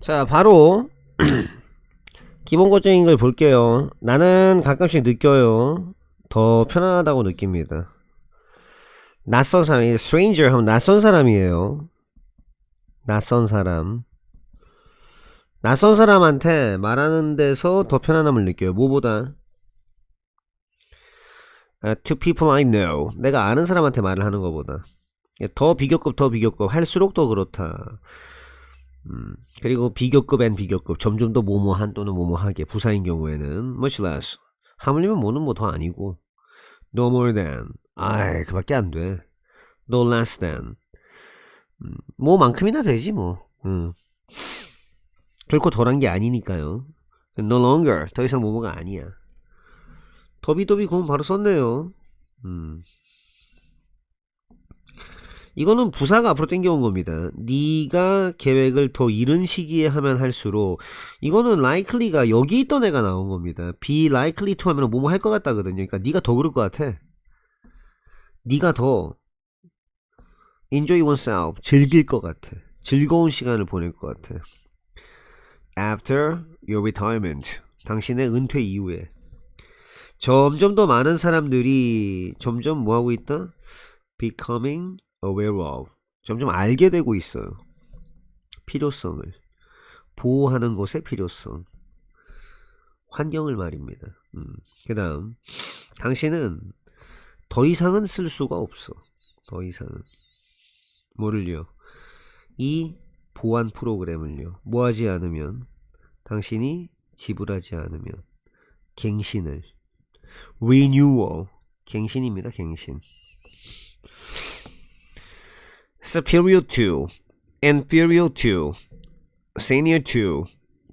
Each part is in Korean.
자, 바로 기본적인 걸 볼게요. 나는 가끔씩 느껴요. 더 편안하다고 느낍니다. 낯선 사람, stranger 하면 낯선 사람이에요. 낯선 사람. 낯선 사람한테 말하는 데서 더 편안함을 느껴요. 뭐보다? To people I know. 내가 아는 사람한테 말을 하는 것보다. 더 비교급, 더 비교급. 할수록 더 그렇다. 그리고 비교급 앤 비교급. 점점 더 뭐뭐한 또는 뭐뭐하게. 부사인 경우에는 much less. 하물며 뭐는 뭐 더 아니고. No more than. 아이, 그밖에 안 돼. No less than. 뭐만큼이나 되지 뭐. 결코 덜한 게 아니니까요. No longer. 더 이상 뭐뭐가 아니야. 더비더비 그건 바로 썼네요. 이거는 부사가 앞으로 땡겨온 겁니다. 네가 계획을 더 이른 시기에 하면 할수록 이거는 likely가 여기 있던 애가 나온 겁니다. be likely to 하면 뭐뭐 할 것 같다거든요. 그러니까 네가 더 그럴 것 같아. 네가 더 enjoy oneself 즐길 것 같아. 즐거운 시간을 보낼 것 같아. After your retirement 당신의 은퇴 이후에 점점 더 많은 사람들이 점점 뭐하고 있다? becoming aware of 점점 알게 되고 있어요. 필요성을 보호하는 것의 필요성 환경을 말입니다. 그 다음 당신은 더 이상은 쓸 수가 없어. 더 이상은 뭐를요? 이 보안 프로그램을요. 뭐하지 않으면 당신이 지불하지 않으면 갱신을 renewal 갱신입니다. 갱신 superior to inferior to senior to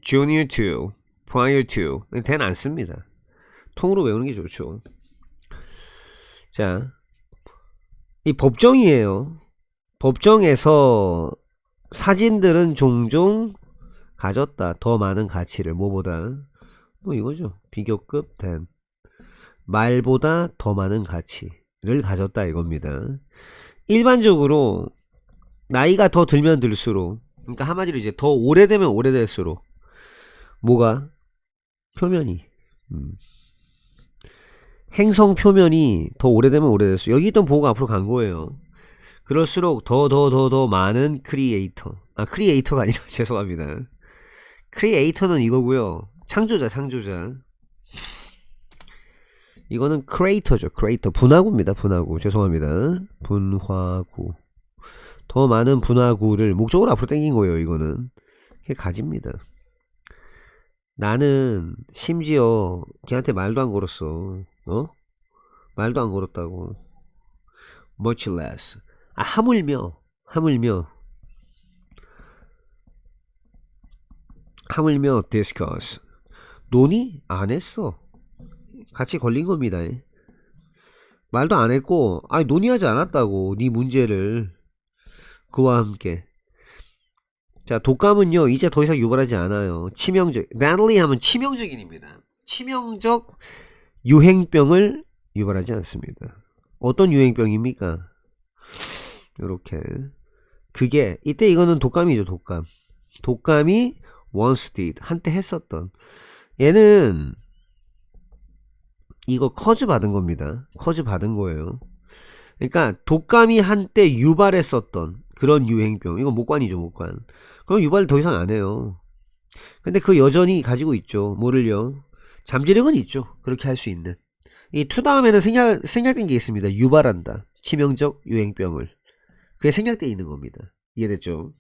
junior to prior to 대는 안 씁니다. 통으로 외우는 게 좋죠. 자, 이 법정이에요. 법정에서 사진들은 종종 가졌다. 더 많은 가치를 뭐보다 뭐 이거죠. 비교급 than 말보다 더 많은 가치를 가졌다 이겁니다. 일반적으로 나이가 더 들면 들수록 그러니까 한마디로 이제 더 오래되면 오래될수록 뭐가 표면이 행성 표면이 더 오래되면 오래될수록 여기 있던 보호가 앞으로 간 거예요. 그럴수록 더 많은 크리에이터가 아니라 죄송합니다. 크리에이터는 이거고요. 창조자 이거는 크리에이터죠. 크리에이터 분화구입니다. 분화구 죄송합니다. 분화구 더 많은 분화구를 목적으로 앞으로 당긴 거예요. 이거는 그게 가집니다. 나는 심지어 걔한테 말도 안 걸었어. 말도 안 걸었다고. much less 하물며 discuss 논의 안 했어. 같이 걸린 겁니다. 말도 안 했고 논의하지 않았다고 네 문제를 그와 함께. 자, 독감은요 이제 더 이상 유발하지 않아요. 치명적 deadly 하면 치명적인입니다. 치명적 유행병을 유발하지 않습니다. 어떤 유행병입니까? 이렇게 그게 이때 이거는 독감이죠. 독감이 once did 한때 했었던 얘는 이거 커즈 받은 겁니다. 커즈 받은 거예요. 그러니까 독감이 한때 유발했었던 그런 유행병 이거 목관이죠. 목관 그럼 유발 더 이상 안 해요. 근데 그 여전히 가지고 있죠. 뭐를요? 잠재력은 있죠. 그렇게 할 수 있는 이 투 다음에는 생략된 게 있습니다. 유발한다. 치명적 유행병을 그게 생략되어 있는 겁니다. 이해됐죠?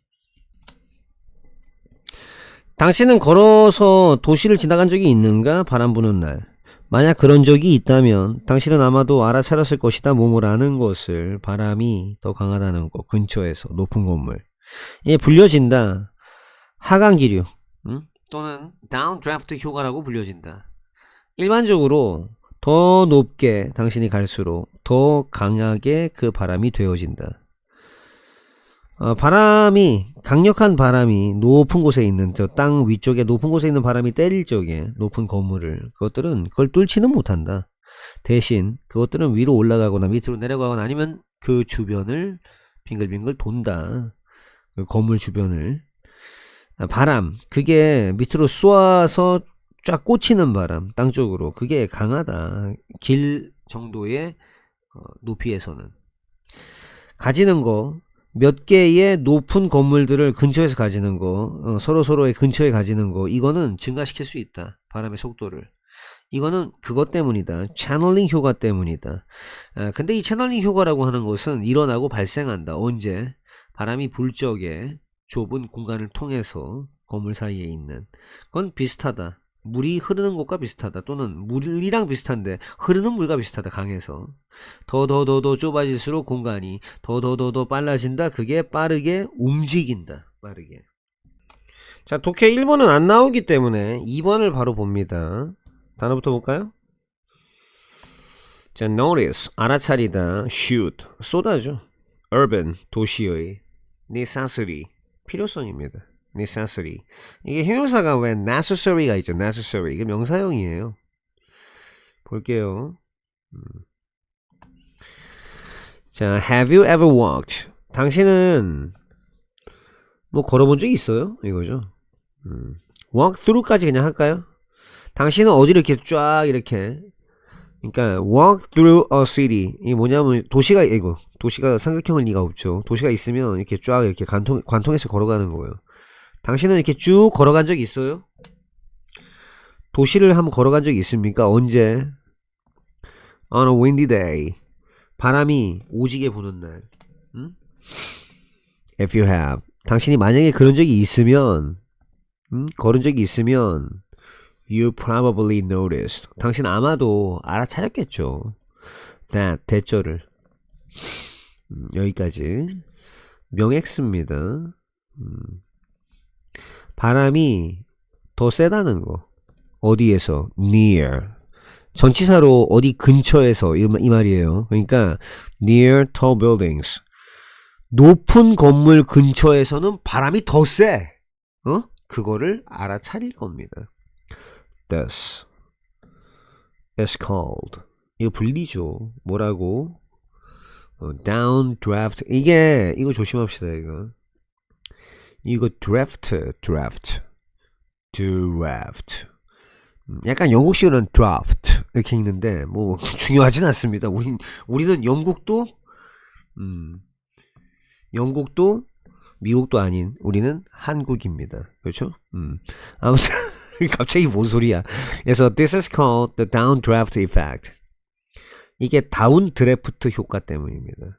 당신은 걸어서 도시를 지나간 적이 있는가? 바람 부는 날. 만약 그런 적이 있다면 당신은 아마도 알아차렸을 것이다. 뭐뭐라는 것을 바람이 더 강하다는 것 근처에서 높은 건물 이게 불려진다. 하강기류 또는 다운드래프트 효과라고 불려진다. 일반적으로 더 높게 당신이 갈수록 더 강하게 그 바람이 되어진다. 바람이 강력한 바람이 높은 곳에 있는 저 땅 위쪽에 높은 곳에 있는 바람이 때릴 적에 높은 건물을 그것들은 그걸 뚫지는 못한다. 대신 그것들은 위로 올라가거나 밑으로 내려가거나 아니면 그 주변을 빙글빙글 돈다. 그 건물 주변을 바람, 그게 밑으로 쏘아서 쫙 꽂히는 바람, 땅 쪽으로. 그게 강하다. 길 정도의 높이에서는. 가지는 거, 몇 개의 높은 건물들을 근처에서 가지는 거, 서로의 근처에 가지는 거, 이거는 증가시킬 수 있다. 바람의 속도를. 이거는 그것 때문이다. 채널링 효과 때문이다. 근데 이 채널링 효과라고 하는 것은 일어나고 발생한다. 언제? 바람이 불 적에 좁은 공간을 통해서 건물 사이에 있는. 그건 비슷하다. 물이 흐르는 곳과 비슷하다. 또는 물이랑 비슷한데 흐르는 물과 비슷하다. 강해서 더 좁아질수록 공간이 더 빨라진다. 그게 빠르게 움직인다. 빠르게. 자, 독해 1번은 안 나오기 때문에 2번을 바로 봅니다. 단어부터 볼까요? 자, notice, 알아차리다. shoot, 쏟아져. urban, 도시의. necessity, 필요성입니다. necessity. 이게 형용사가 왜 necessary가 있죠. necessary. 이게 명사형이에요. 볼게요. 자, have you ever walked? 당신은 뭐 걸어본 적이 있어요? 이거죠. walk through까지 그냥 할까요? 당신은 어디를 이렇게 쫙 이렇게, 그러니까 walk through a city, 이게 뭐냐면 도시가 삼각형일 리가 없죠. 도시가 있으면 이렇게 쫙 이렇게 관통해서 걸어가는 거예요. 당신은 이렇게 쭉 걸어간 적이 있어요? 도시를 한번 걸어간 적이 있습니까? 언제? On a windy day, 바람이 오지게 부는 날. If you have, 당신이 만약에 그런 적이 있으면, 걸은 적이 있으면 You probably noticed, 당신 아마도 알아차렸겠죠. That, 대절을. 여기까지. 명X입니다. 바람이 더 세다는 거. 어디에서? Near. 전치사로 어디 근처에서 이 말이에요. 그러니까 near tall buildings, 높은 건물 근처에서는 바람이 더 세. 그거를 알아차릴 겁니다. This is called, 이거 불리죠. 뭐라고? downdraft. 이거 조심합시다. 이거 draft. 약간 영국식으로는 draft 이렇게 읽는데 뭐 중요하진 않습니다. 우리는 영국도 미국도 아닌 우리는 한국입니다. 그렇죠? 아무튼 갑자기 뭔 소리야. 그래서 this is called the downdraft effect. 이게 다운드래프트 효과 때문입니다.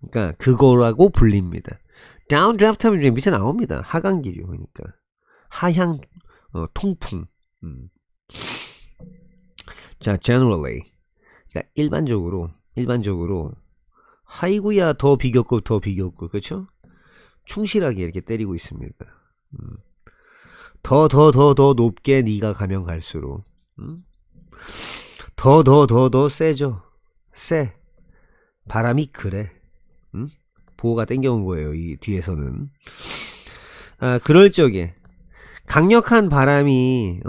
그러니까 그거라고 불립니다. downdraft 하면 이제 밑에 나옵니다. 하강기류. 그러니까 하향 통풍. 자, generally, 그러니까 일반적으로 하이구야 더 비교급, 그렇죠? 충실하게 이렇게 때리고 있습니다. 더 높게 네가 가면 갈수록 더 세죠. 세. 바람이 그래. 보호가 땡겨온 거예요. 이 뒤에서는. 그럴 적에 강력한 바람이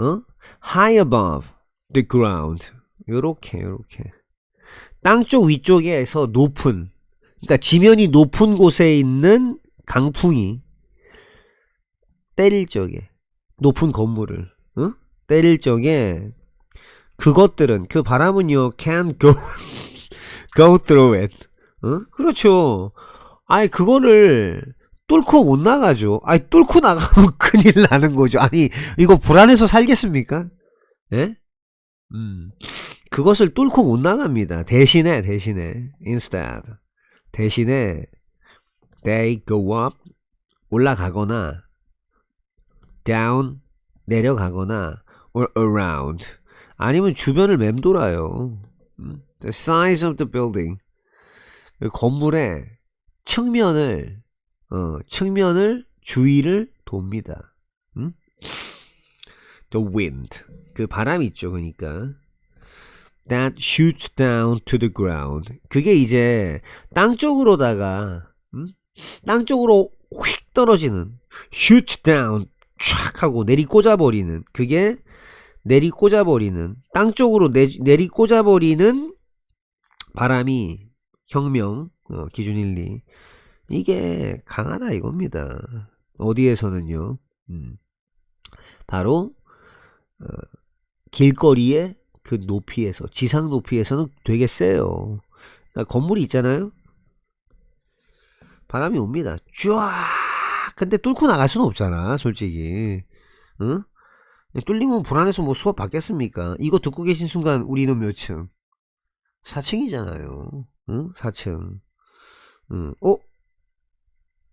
high above the ground, 요렇게 땅 쪽 위쪽에서 높은, 그러니까 지면이 높은 곳에 있는 강풍이 때릴 적에, 높은 건물을 때릴 적에 그것들은, 그 바람은요 can go through it. 그렇죠. 아니 그거를 뚫고 못 나가죠. 아니 뚫고 나가면 큰일 나는 거죠. 아니 이거 불안해서 살겠습니까? 예? 그것을 뚫고 못 나갑니다. 대신에 instead, 대신에 they go up, 올라가거나 down, 내려가거나 or around, 아니면 주변을 맴돌아요. The size of the building, 건물의 측면을 주위를 돕니다. The wind, 그 바람이 있죠. 그러니까 that shoots down to the ground, 그게 이제 땅 쪽으로다가 땅 쪽으로 휙 떨어지는, shoots down 촥 하고 내리꽂아버리는, 그게 내리꽂아버리는, 땅 쪽으로 내리꽂아버리는 바람이 혁명 기준 1, 2, 이게 강하다 이겁니다. 어디에서는요? 바로 길거리의 그 높이에서, 지상 높이에서는 되게 세요. 그러니까 건물이 있잖아요. 바람이 옵니다. 쫙. 근데 뚫고 나갈 수는 없잖아, 솔직히. 응? 뚫리면 불안해서 뭐 수업 받겠습니까? 이거 듣고 계신 순간 우리는 몇 층? 4층이잖아요. 응? 4층. 응.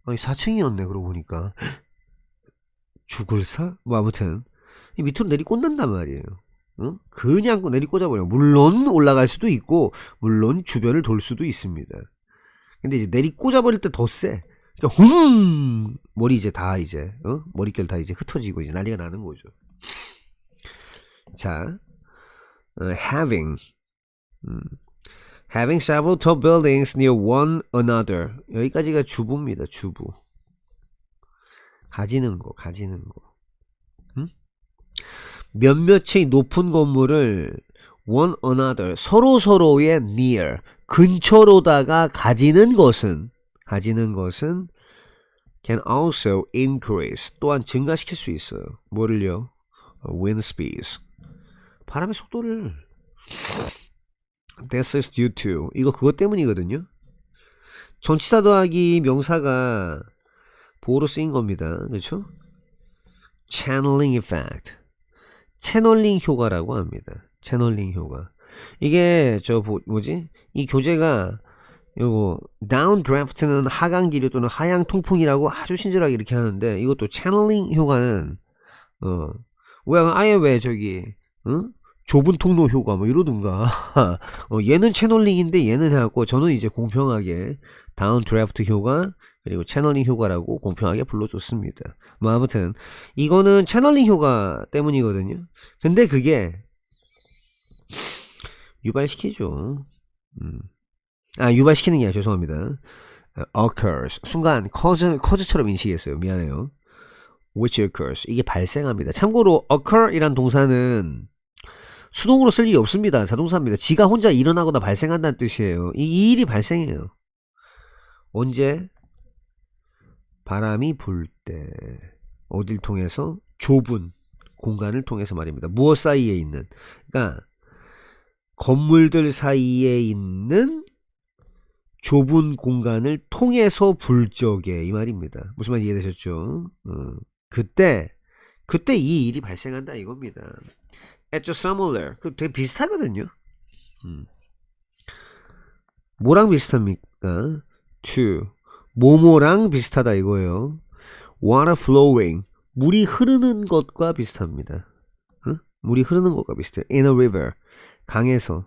아니 4층이었네 그러고 보니까. 죽을 사? 뭐 아무튼 이 밑으로 내리꽂는단 말이에요. 응? 그냥 내리꽂아버려. 물론 올라갈 수도 있고 물론 주변을 돌 수도 있습니다. 근데 이제 내리꽂아버릴 때 더 세. 그러니까 머리 이제 다 이제 머릿결 다 이제 흩어지고 이제 난리가 나는 거죠. 자, having having several tall buildings near one another. 여기까지가 주부입니다. 주부. 가지는 거. 응? 몇몇 층 높은 건물을 one another 서로의 near 근처로다가 가지는 것은 can also increase 또한 증가시킬 수 있어요. 뭐를요? wind speeds 바람의 속도를. This is due to 이거 그것 때문이거든요. 전치사 더하기 명사가 보호로 쓰인 겁니다. 그렇죠? channeling effect 채널링 효과라고 합니다. 채널링 효과. 이게 뭐지? 이 교재가 요거 downdraft는 하강 기류 또는 하향 통풍이라고 아주 친절하게 이렇게 하는데 이것도 채널링 효과는 왜 저기 좁은 통로 효과 뭐 이러든가 얘는 채널링인데 얘는 해갖고 저는 이제 공평하게 다운드래프트 효과 그리고 채널링 효과라고 공평하게 불러줬습니다. 뭐 아무튼 이거는 채널링 효과 때문이거든요. 근데 그게 유발시키죠. 유발시키는 게 아니라 죄송합니다. occurs 순간 커즈처럼 인식했어요. 미안해요. which occurs 이게 발생합니다. 참고로 occur 이란 동사는 수동으로 쓸 일이 없습니다. 자동사입니다. 지가 혼자 일어나거나 발생한다는 뜻이에요. 이 일이 발생해요. 언제? 바람이 불 때. 어딜 통해서? 좁은 공간을 통해서 말입니다. 무엇 사이에 있는? 그러니까 건물들 사이에 있는 좁은 공간을 통해서 불 적에 이 말입니다. 무슨 말 이해되셨죠? 그때 이 일이 발생한다 이겁니다. at similar 그 되게 비슷하거든요. 뭐랑 비슷합니까? to 뭐뭐랑 비슷하다 이거예요. water flowing 물이 흐르는 것과 비슷합니다. 물이 흐르는 것과 비슷해요. in a river 강에서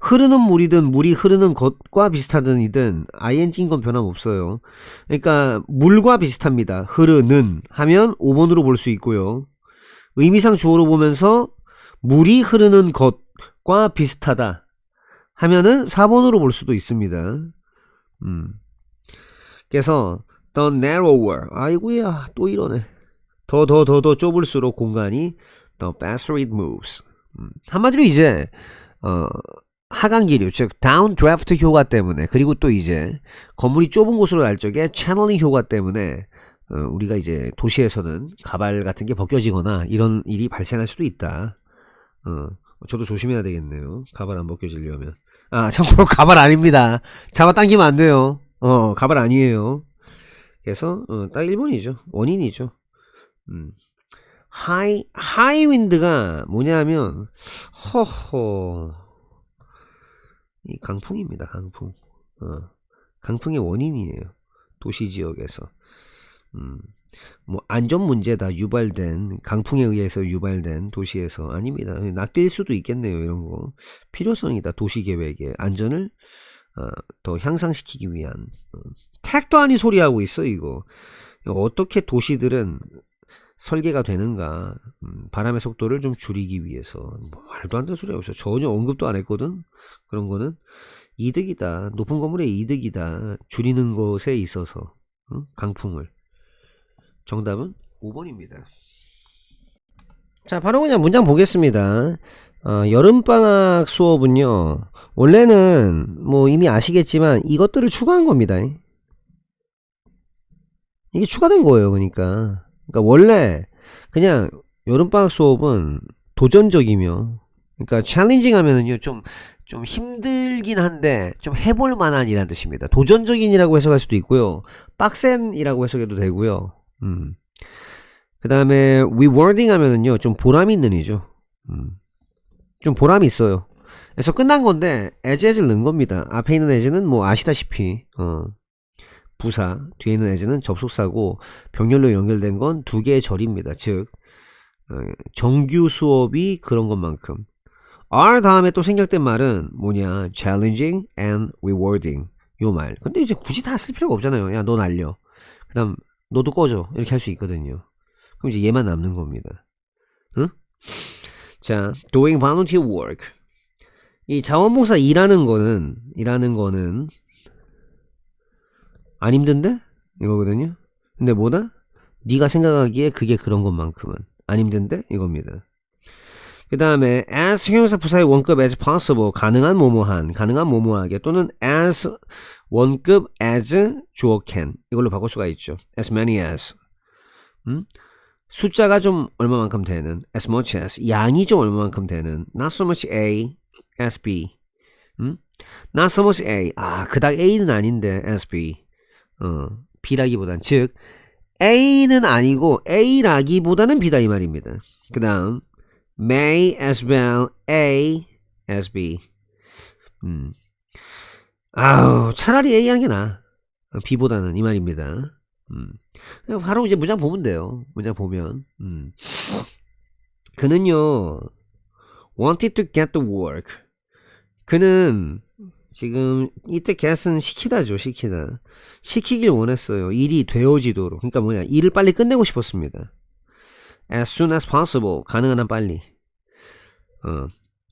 흐르는 물이든 물이 흐르는 것과 비슷하든 이든 ing인 건 변함없어요. 그러니까 물과 비슷합니다. 흐르는 하면 5번으로 볼 수 있고요. 의미상 주어로 보면서 물이 흐르는 것과 비슷하다 하면은 4번으로 볼 수도 있습니다. 그래서 the narrower 아이고야 또 이러네. 더 좁을수록 공간이 the faster it moves. 한마디로 이제 하강 기류 즉 다운드래프트 효과 때문에 그리고 또 이제 건물이 좁은 곳으로 날 적에 채널링 효과 때문에 우리가 이제 도시에서는 가발 같은 게 벗겨지거나 이런 일이 발생할 수도 있다. 저도 조심해야 되겠네요. 가발 안 벗겨지려면. 참고로 가발 아닙니다. 잡아당기면 안 돼요. 가발 아니에요. 그래서 딱 1번이죠. 원인이죠. 하이 윈드가 뭐냐면 이 강풍입니다. 강풍. 강풍의 원인이에요. 도시 지역에서. 뭐 안전 문제다 유발된 강풍에 의해서 유발된 도시에서 아닙니다. 낚일 수도 있겠네요. 이런 거 필요성이다. 도시 계획의 안전을 더 향상시키기 위한 택도 아닌 소리 하고 있어 이거. 어떻게 도시들은 설계가 되는가. 바람의 속도를 좀 줄이기 위해서 뭐 말도 안 되는 소리 하고 있어. 전혀 언급도 안 했거든. 그런 거는 이득이다. 높은 건물의 이득이다. 줄이는 것에 있어서 강풍을. 정답은 5번입니다. 자, 바로 그냥 문장 보겠습니다. 여름방학 수업은요, 원래는 뭐 이미 아시겠지만 이것들을 추가한 겁니다. 이게 추가된 거예요. 그러니까 원래 그냥 여름방학 수업은 도전적이며, 그러니까 챌린징 하면은요 좀 힘들긴 한데 좀 해볼 만한 이란 뜻입니다. 도전적인이라고 해석할 수도 있고요, 빡센이라고 해석해도 되고요. 그 다음에 rewarding 하면은요 좀 보람이 있는 이죠. 좀 보람이 있어요. 그래서 끝난 건데 as를 넣은 겁니다. 앞에 있는 as는 뭐 아시다시피 부사, 뒤에 있는 as는 접속사고, 병렬로 연결된 건 두 개의 절입니다. 즉 정규 수업이 그런 것만큼. R 다음에 또 생략된 말은 뭐냐, challenging and rewarding, 요 말. 근데 이제 굳이 다 쓸 필요가 없잖아요. 야, 너 날려, 그 다음 너도 꺼져, 이렇게 할 수 있거든요. 그럼 이제 얘만 남는 겁니다. 응? 자, doing volunteer work. 이 자원봉사 일하는 거는 안 힘든데? 이거거든요. 근데 뭐다? 네가 생각하기에 그게 그런 것만큼은 안 힘든데? 이겁니다. 그 다음에 as 형용사 부사의 원급 as possible, 가능한 뭐뭐한, 가능한 뭐뭐하게, 또는 as 원급 as 주어 can, 이걸로 바꿀 수가 있죠. as many as, 숫자가 좀 얼마만큼 되는, as much as, 양이 좀 얼마만큼 되는, not so much A as B, not so much A, 그닥 A는 아닌데 as B, B라기보단, 즉 A는 아니고 A라기보다는 B다 이 말입니다. 그 다음 may as well A as B. 차라리 A 하는 게 나아, B보다는, 이 말입니다. 바로 이제 문장 보면 돼요. 문장 보면 그는요 wanted to get the work. 그는 지금 이때 get은 시키다죠. 시키길 원했어요. 일이 되어지도록. 그러니까 뭐냐, 일을 빨리 끝내고 싶었습니다. as soon as possible, 가능한 한 빨리.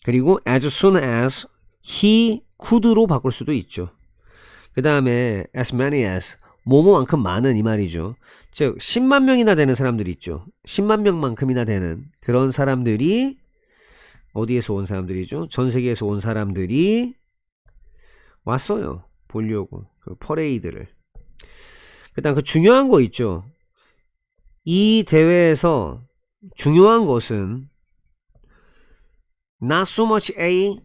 그리고 as soon as he could로 바꿀 수도 있죠. 그 다음에 as many as, 뭐뭐만큼 많은, 이 말이죠. 즉 10만 명이나 되는 사람들이 있죠. 10만 명만큼이나 되는 그런 사람들이 어디에서 온 사람들이죠? 전 세계에서 온 사람들이 왔어요. 보려고 그 퍼레이드를. 그 다음 그 중요한 거 있죠. 이 대회에서 중요한 것은 not so much A,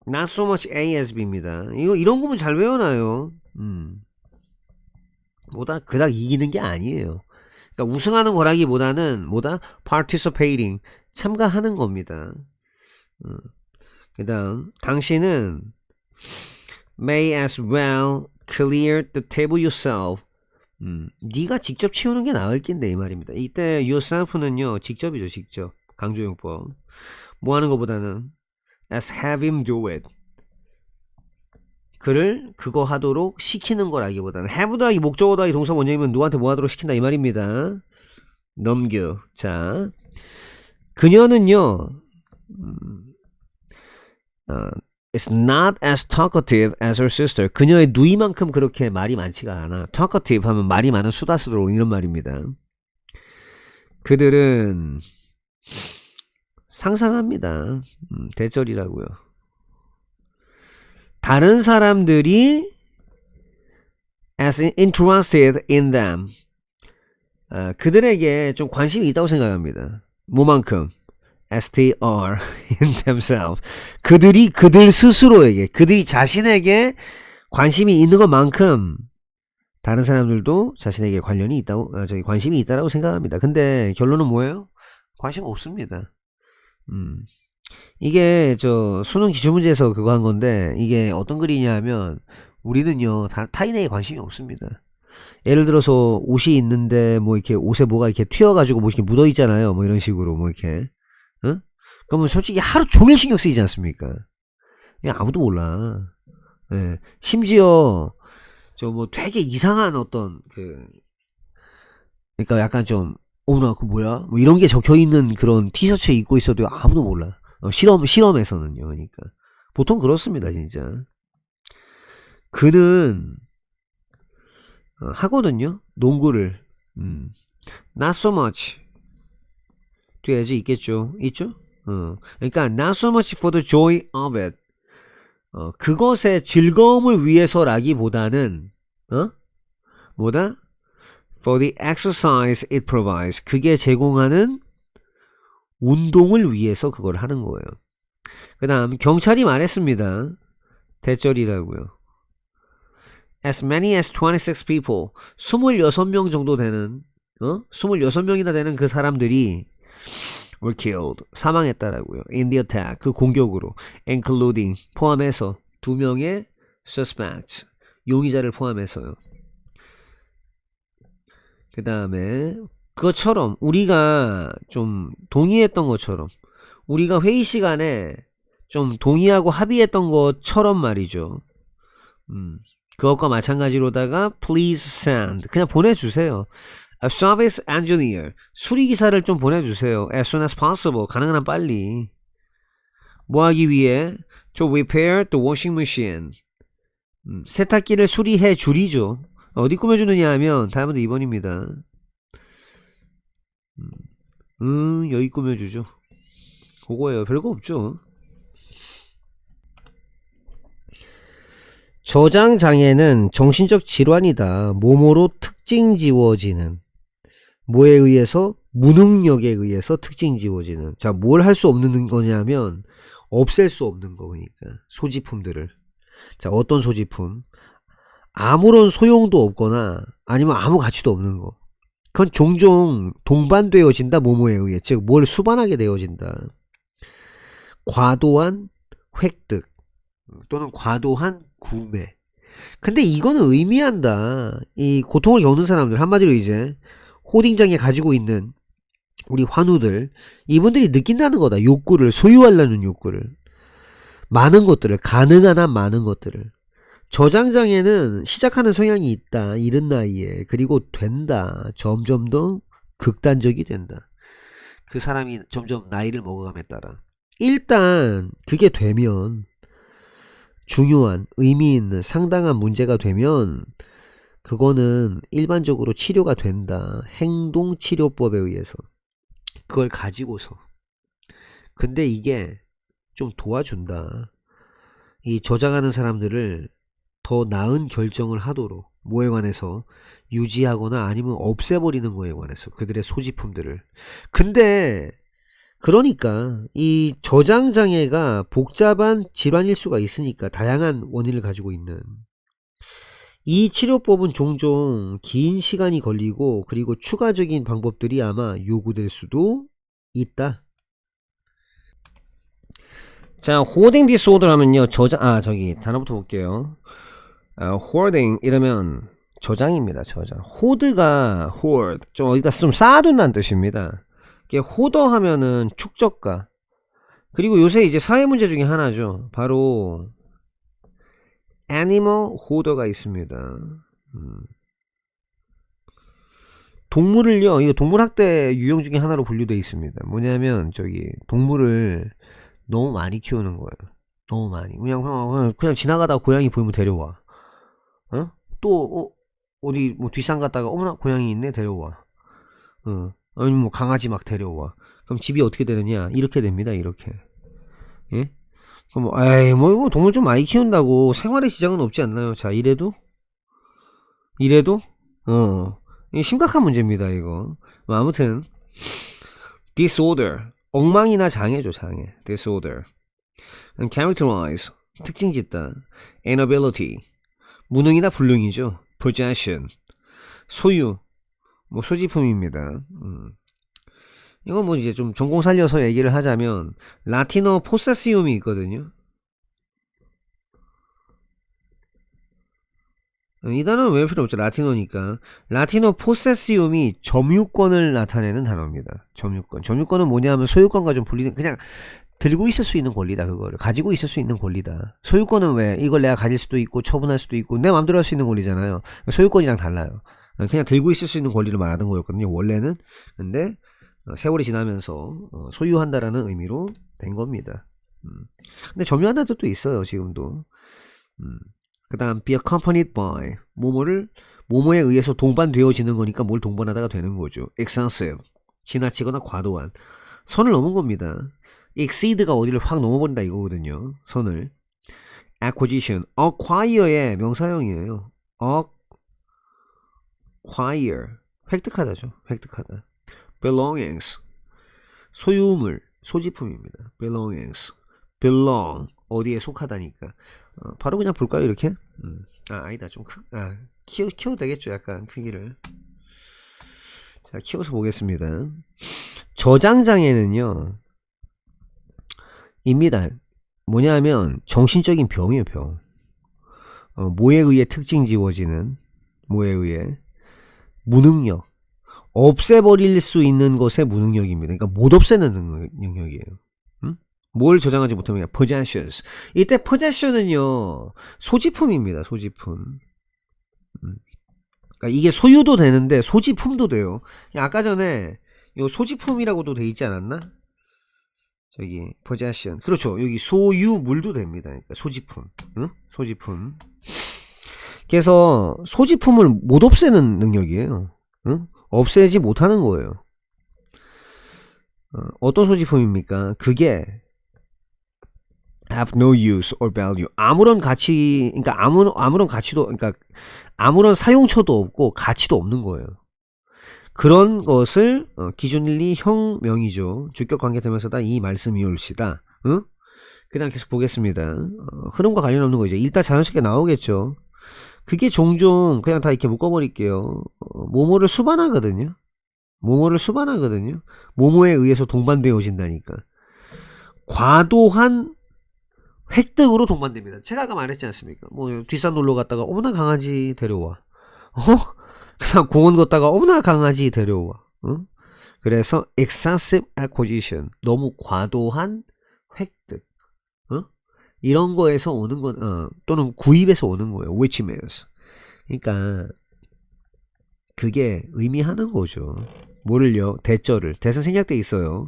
not so much A as B입니다. 이런 거면 잘 외워놔요. 뭐다 그닥 이기는 게 아니에요. 그러니까 우승하는 거라기보다는 뭐다, participating, 참가하는 겁니다. 그 다음 당신은 may as well clear the table yourself. 네가 직접 치우는 게 나을 낀데, 이 말입니다. 이때 yourself는요 직접이죠. 직접 강조용법. 뭐 하는 것보다는 as have him do it, 그를 그거 하도록 시키는 거라기보다는, have 더하기 목적어 더하기 동사 원형이면 누구한테 뭐 하도록 시킨다 이 말입니다. 넘겨. 자, 그녀는요 is not as talkative as her sister. 그녀의 누이만큼 그렇게 말이 많지가 않아. talkative 하면 말이 많은 수다스러운, 이런 말입니다. 그들은 상상합니다. 대절이라고요. 다른 사람들이 as interested in them, 그들에게 좀 관심이 있다고 생각합니다. 뭐만큼? as they are in themselves. 그들 스스로에게, 그들이 자신에게 관심이 있는 것만큼 다른 사람들도 자신에게 관련이 있다고, 관심이 있다라고 생각합니다. 근데 결론은 뭐예요? 관심 없습니다. 이게 수능 기출문제에서 그거 한 건데, 이게 어떤 글이냐 하면, 우리는요 타인에게 관심이 없습니다. 예를 들어서 옷이 있는데 뭐 이렇게 옷에 뭐가 이렇게 튀어가지고 뭐 이렇게 묻어 있잖아요. 뭐 이런 식으로 뭐 이렇게, 그러면 솔직히 하루 종일 신경 쓰이지 않습니까? 그냥 아무도 몰라. 예. 심지어 뭐 되게 이상한 어떤 그러니까 약간 좀 나 그 뭐야? 뭐 이런 게 적혀 있는 그런 티셔츠 입고 있어도 아무도 몰라. 실험에서는요. 그러니까 보통 그렇습니다, 진짜. 그는 하거든요, 농구를. not so much 뒤에 as 있겠죠. 있죠? 그러니까 not so much for the joy of it. 그것의 즐거움을 위해서라기보다는 뭐다? for the exercise it provides. 그게 제공하는 운동을 위해서 그걸 하는 거예요. 그 다음 경찰이 말했습니다. 대절이라고요. As many as 26 people. 26명 정도 되는 26명이나 되는 그 사람들이 were killed. 사망했다라고요. In the attack. 그 공격으로. Including. 포함해서 2명의 suspects. 용의자를 포함해서요. 그 다음에 그것처럼 우리가 좀 동의했던 것처럼 우리가 회의 시간에 좀 동의하고 합의했던 것처럼 말이죠. 그것과 마찬가지로다가 please send 그냥 보내주세요. A service engineer 수리기사를 좀 보내주세요. As soon as possible 가능한 한 빨리. 뭐 하기 위해? To repair the washing machine 세탁기를 수리해 주리죠. 어디 꾸며주느냐 하면 다이아몬드 2번입니다. 여기 꾸며주죠. 그거예요. 별거 없죠. 저장장애는 정신적 질환이다. 뭐뭐로 특징 지워지는. 뭐에 의해서? 무능력에 의해서 특징 지워지는. 자, 뭘 할 수 없는 거냐면 없앨 수 없는 거니까. 소지품들을. 자, 어떤 소지품? 아무런 소용도 없거나 아니면 아무 가치도 없는 거. 그건 종종 동반되어진다. 뭐뭐에 의해. 즉 뭘 수반하게 되어진다. 과도한 획득 또는 과도한 구매. 근데 이거는 의미한다. 이 고통을 겪는 사람들 한마디로 이제 호딩장애 가지고 있는 우리 환우들 이분들이 느낀다는 거다. 욕구를 소유하려는 욕구를. 많은 것들을 가능한 한 많은 것들을. 저장장애는 시작하는 성향이 있다. 이른 나이에. 그리고 된다. 점점 더 극단적이 된다. 그 사람이 점점 나이를 먹어감에 따라. 일단 그게 되면 중요한 의미 있는 상당한 문제가 되면 그거는 일반적으로 치료가 된다. 행동치료법에 의해서. 그걸 가지고서. 근데 이게 좀 도와준다. 이 저장하는 사람들을 더 나은 결정을 하도록 뭐에 관해서 유지하거나 아니면 없애버리는 거에 관해서 그들의 소지품들을. 근데 그러니까 이 저장장애가 복잡한 질환일 수가 있으니까 다양한 원인을 가지고 있는 이 치료법은 종종 긴 시간이 걸리고 그리고 추가적인 방법들이 아마 요구될 수도 있다. 자, hoarding disorder 하면요. 단어부터 볼게요. hoarding 이러면 저장입니다. 저장. hoard가 hoard 좀 어디다 좀 쌓아둔다는 뜻입니다. 이게 호더 하면은 축적가. 그리고 요새 이제 사회 문제 중에 하나죠. 바로 애니멀 호더가 있습니다. 동물을요. 이거 동물학대 유형 중에 하나로 분류되어 있습니다. 뭐냐면 동물을 너무 많이 키우는 거예요. 너무 많이. 그냥 지나가다가 고양이 보이면 데려와. 또 어디 뭐 뒷산 갔다가 어머나 고양이 있네 데려와. 아니면 뭐 강아지 막 데려와. 그럼 집이 어떻게 되느냐? 이렇게 됩니다. 이렇게. 예? 그럼 뭐 동물 좀 많이 키운다고 생활에 지장은 없지 않나요? 자, 이래도 이게 심각한 문제입니다. 이거. 뭐 아무튼 disorder 엉망이나 장애죠. 장애. disorder. characterize 특징 짓다. inability 무능이나 불능이죠. possession 소유 뭐 소지품입니다. 이건 뭐 이제 좀 전공 살려서 얘기를 하자면 라틴어 포세시움이 있거든요. 이 단어는 외울 필요 없죠. 라틴어니까. 라틴어 포세시움이 점유권을 나타내는 단어입니다. 점유권. 점유권은 뭐냐 하면 소유권과 좀 분리된 그냥 들고 있을 수 있는 권리다. 그거를 가지고 있을 수 있는 권리다. 소유권은 왜? 이걸 내가 가질 수도 있고 처분할 수도 있고 내 마음대로 할 수 있는 권리잖아요. 소유권이랑 달라요. 그냥 들고 있을 수 있는 권리를 말하는 거였거든요. 원래는. 근데 세월이 지나면서 소유한다라는 의미로 된 겁니다. 근데 점유한다는 뜻도 있어요. 지금도. 그 다음 be accompanied by 뭐뭐에 의해서 동반되어지는 거니까 뭘 동반하다가 되는 거죠. excessive 지나치거나 과도한 선을 넘은 겁니다. exceed가 어디를 확 넘어버린다 이거거든요. 선을. acquisition acquire의 명사형이에요. acquire 획득하다죠. 획득하다. belongings 소유물, 소지품입니다. belongings belong 어디에 속하다니까. 바로 그냥 볼까요 이렇게? 아니다 좀 키워도 되겠죠. 약간 크기를. 자 키워서 보겠습니다. 저장장애는요 입니다. 뭐냐면 정신적인 병이에요. 병. 뭐에 의해 특징 지워지는, 뭐에 의해 무능력, 없애버릴 수 있는 것의 무능력입니다. 그러니까 못 없애는 능력이에요. 뭘 저장하지 못하면 possessions. 이때 possession은요 소지품입니다. 소지품. 그러니까 이게 소유도 되는데 소지품도 돼요. 아까 전에 요 소지품이라고도 돼 있지 않았나? 저기 possession. 그렇죠. 여기 소유물도 됩니다. 그러니까 소지품. 소지품. 그래서 소지품을 못 없애는 능력이에요. 없애지 못하는 거예요. 어떤 소지품입니까? 그게 have no use or value. 아무런 가치, 그러니까 아무런 가치도, 그러니까 아무런 사용처도 없고 가치도 없는 거예요. 그런 것을 기준일리 형명이죠. 주격관계되면서다 이 말씀이 옳시다. 그 다음 계속 보겠습니다. 흐름과 관련 없는 거 이제 일단 자연스럽게 나오겠죠. 그게 종종 그냥 다 이렇게 묶어버릴게요. 모모를 수반하거든요. 모모를 수반하거든요. 모모에 의해서 동반되어진다니까. 과도한 획득으로 동반됩니다. 제가 아까 말했지 않습니까? 뭐 뒷산 놀러 갔다가 어머나 강아지 데려와. 그냥 공원 걷다가 어머나 강아지 데려와. 그래서 excessive acquisition 너무 과도한 획득. 이런 거에서 오는 건 또는 구입에서 오는 거예요. which means 그러니까 그게 의미하는 거죠. 뭐를요? 대절을. 대선 생략돼 있어요.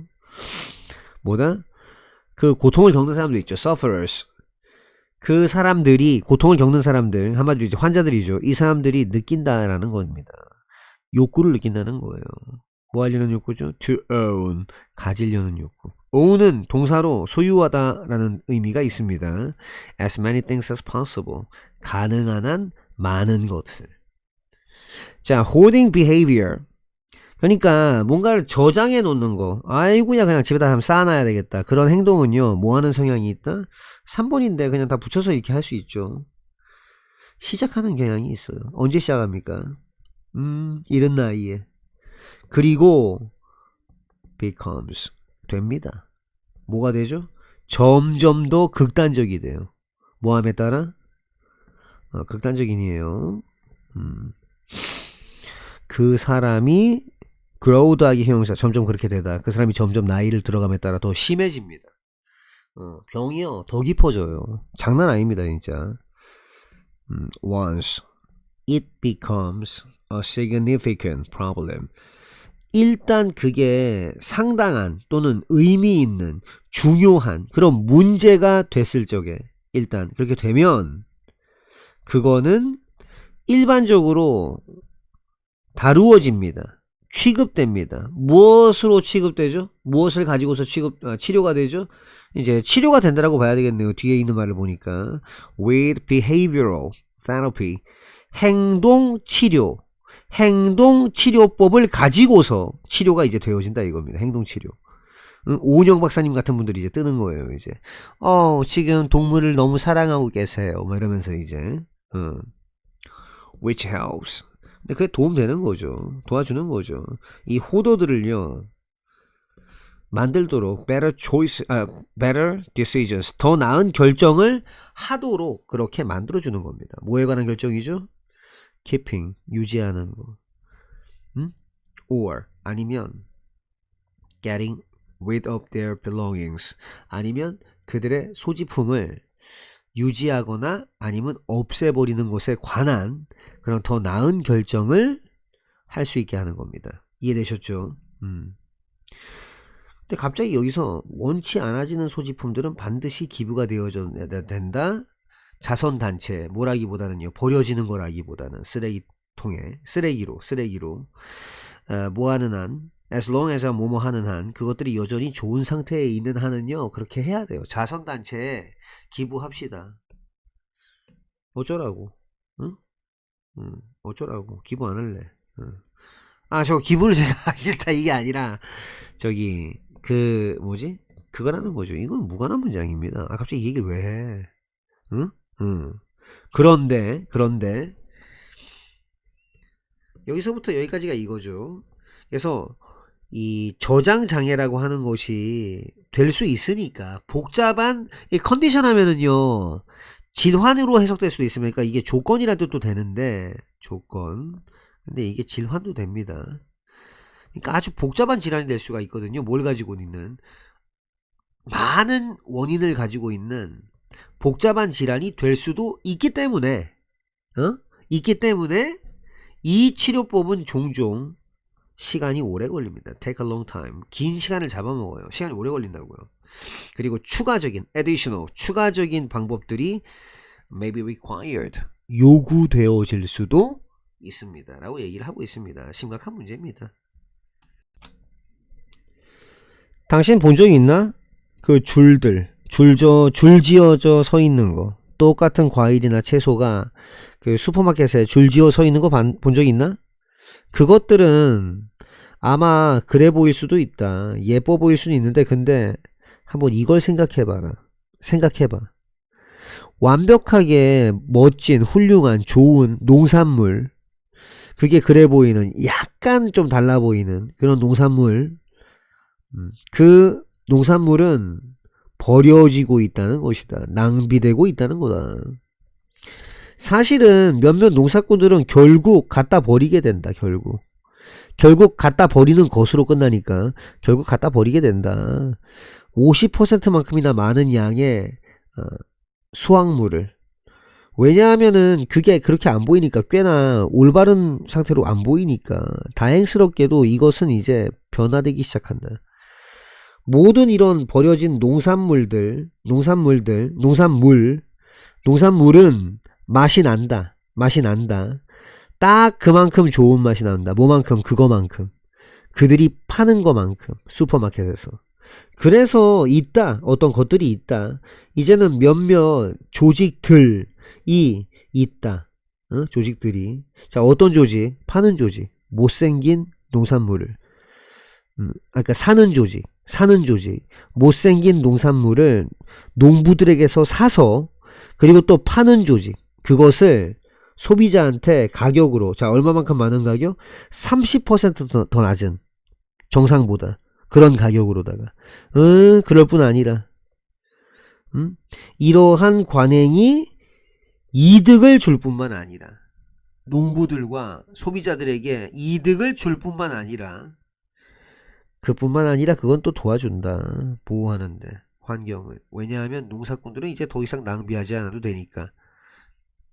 뭐다? 그 고통을 겪는 사람들 있죠. sufferers. 그 사람들이 고통을 겪는 사람들 한마디로 이제 환자들이죠. 이 사람들이 느낀다라는 겁니다. 욕구를 느낀다는 거예요. 뭐 하려는 욕구죠? to own. 가지려는 욕구. own은 동사로 소유하다라는 의미가 있습니다. as many things as possible. 가능한 한 많은 것을. 자, hoarding behavior. 그러니까 뭔가를 저장해 놓는 거. 아이고야 그냥 집에다 한번 쌓아놔야 되겠다. 그런 행동은요. 뭐 하는 성향이 있다? 3번인데 그냥 다 붙여서 이렇게 할 수 있죠. 시작하는 경향이 있어요. 언제 시작합니까? 이른 나이에. 그리고 becomes 됩니다. 뭐가 되죠? 점점 더 극단적이 돼요. 뭐함에 따라? 극단적인이에요. 그 사람이 grow 더하기 형용사 점점 그렇게 되다. 그 사람이 점점 나이를 들어감에 따라 더 심해집니다. 병이요 더 깊어져요. 장난 아닙니다 진짜. Once it becomes a significant problem. 일단 그게 상당한 또는 의미 있는 중요한 그런 문제가 됐을 적에 일단 그렇게 되면 그거는 일반적으로 다루어집니다. 취급됩니다. 무엇으로 취급되죠? 무엇을 가지고서 치료가 되죠? 이제 치료가 된다라고 봐야 되겠네요. 뒤에 있는 말을 보니까 with behavioral therapy 행동치료 행동치료법을 가지고서 치료가 이제 되어진다 이겁니다. 행동치료. 오은영 박사님 같은 분들이 이제 뜨는 거예요. 이제 지금 동물을 너무 사랑하고 계세요. 뭐 이러면서 이제 which helps. 근데 그게 도움되는 거죠. 도와주는 거죠. 이 호도들을요 만들도록 better decisions 더 나은 결정을 하도록 그렇게 만들어주는 겁니다. 뭐에 관한 결정이죠? keeping 유지하는 거, or 아니면 getting rid of their belongings 아니면 그들의 소지품을 유지하거나 아니면 없애버리는 것에 관한 그런 더 나은 결정을 할 수 있게 하는 겁니다. 이해되셨죠? 근데 갑자기 여기서 원치 않아지는 소지품들은 반드시 기부가 되어져야 된다. 자선단체 뭐라기보다는요 버려지는 거라기보다는 쓰레기로 뭐하는 한 as long as 뭐뭐 하는 한 그것들이 여전히 좋은 상태에 있는 한은요 그렇게 해야 돼요. 자선단체에 기부합시다. 어쩌라고? 응? 어쩌라고? 기부 안 할래. 저 기분을 제가 하겠다 이게 아니라 저기 그 뭐지? 그거라는 거죠. 이건 무관한 문장입니다. 갑자기 이 얘기를 왜 해? 응? 응. 그런데 여기서부터 여기까지가 이거죠. 그래서 이 저장 장애라고 하는 것이 될 수 있으니까 복잡한 이 컨디션 하면은요 질환으로 해석될 수도 있습니다. 그러니까 이게 조건이란 뜻도 되는데 조건. 근데 이게 질환도 됩니다. 그러니까 아주 복잡한 질환이 될 수가 있거든요. 뭘 가지고 있는 많은 원인을 가지고 있는 복잡한 질환이 될 수도 있기 때문에 있기 때문에 이 치료법은 종종 시간이 오래 걸립니다. Take a long time. 긴 시간을 잡아먹어요. 시간이 오래 걸린다고요. 그리고 추가적인 추가적인 방법들이 may be required. 요구되어질 수도 있습니다. 라고 얘기를 하고 있습니다. 심각한 문제입니다. 당신 본 적 있나? 그 줄 지어져 서 있는 거. 똑같은 과일이나 채소가 그 슈퍼마켓에 줄 지어 서 있는 거 본 적 있나? 그것들은 아마 그래 보일 수도 있다. 예뻐 보일 수는 있는데 근데 한번 이걸 생각해봐라. 완벽하게 멋진 훌륭한 좋은 농산물 그게 그래 보이는 약간 좀 달라 보이는 그런 농산물 그 농산물은 버려지고 있다는 것이다. 낭비되고 있다는 거다. 사실은 몇몇 농사꾼들은 결국 갖다 버리게 된다. 결국 갖다 버리는 것으로 끝나니까 결국 갖다 버리게 된다. 50%만큼이나 많은 양의 수확물을 왜냐하면은 그게 그렇게 안 보이니까 꽤나 올바른 상태로 안 보이니까 다행스럽게도 이것은 이제 변화되기 시작한다. 모든 이런 버려진 농산물은 맛이 난다. 딱 그만큼 좋은 맛이 난다. 뭐만큼? 그거만큼. 그들이 파는 거만큼. 슈퍼마켓에서. 그래서 어떤 것들이 있다. 이제는 몇몇 조직들이 있다. 조직들이. 자, 어떤 조직? 파는 조직. 못생긴 농산물을. 그러니까 사는 조직. 못생긴 농산물을 농부들에게서 사서 그리고 또 파는 조직. 그것을 소비자한테 가격으로 얼마만큼 많은 가격? 30% 더 낮은 정상보다 그런 가격으로다가 그럴 뿐 아니라 이러한 관행이 이득을 줄 뿐만 아니라 농부들과 소비자들에게 이득을 줄 뿐만 아니라 그건 또 도와준다. 보호하는데 환경을. 왜냐하면 농사꾼들은 이제 더 이상 낭비하지 않아도 되니까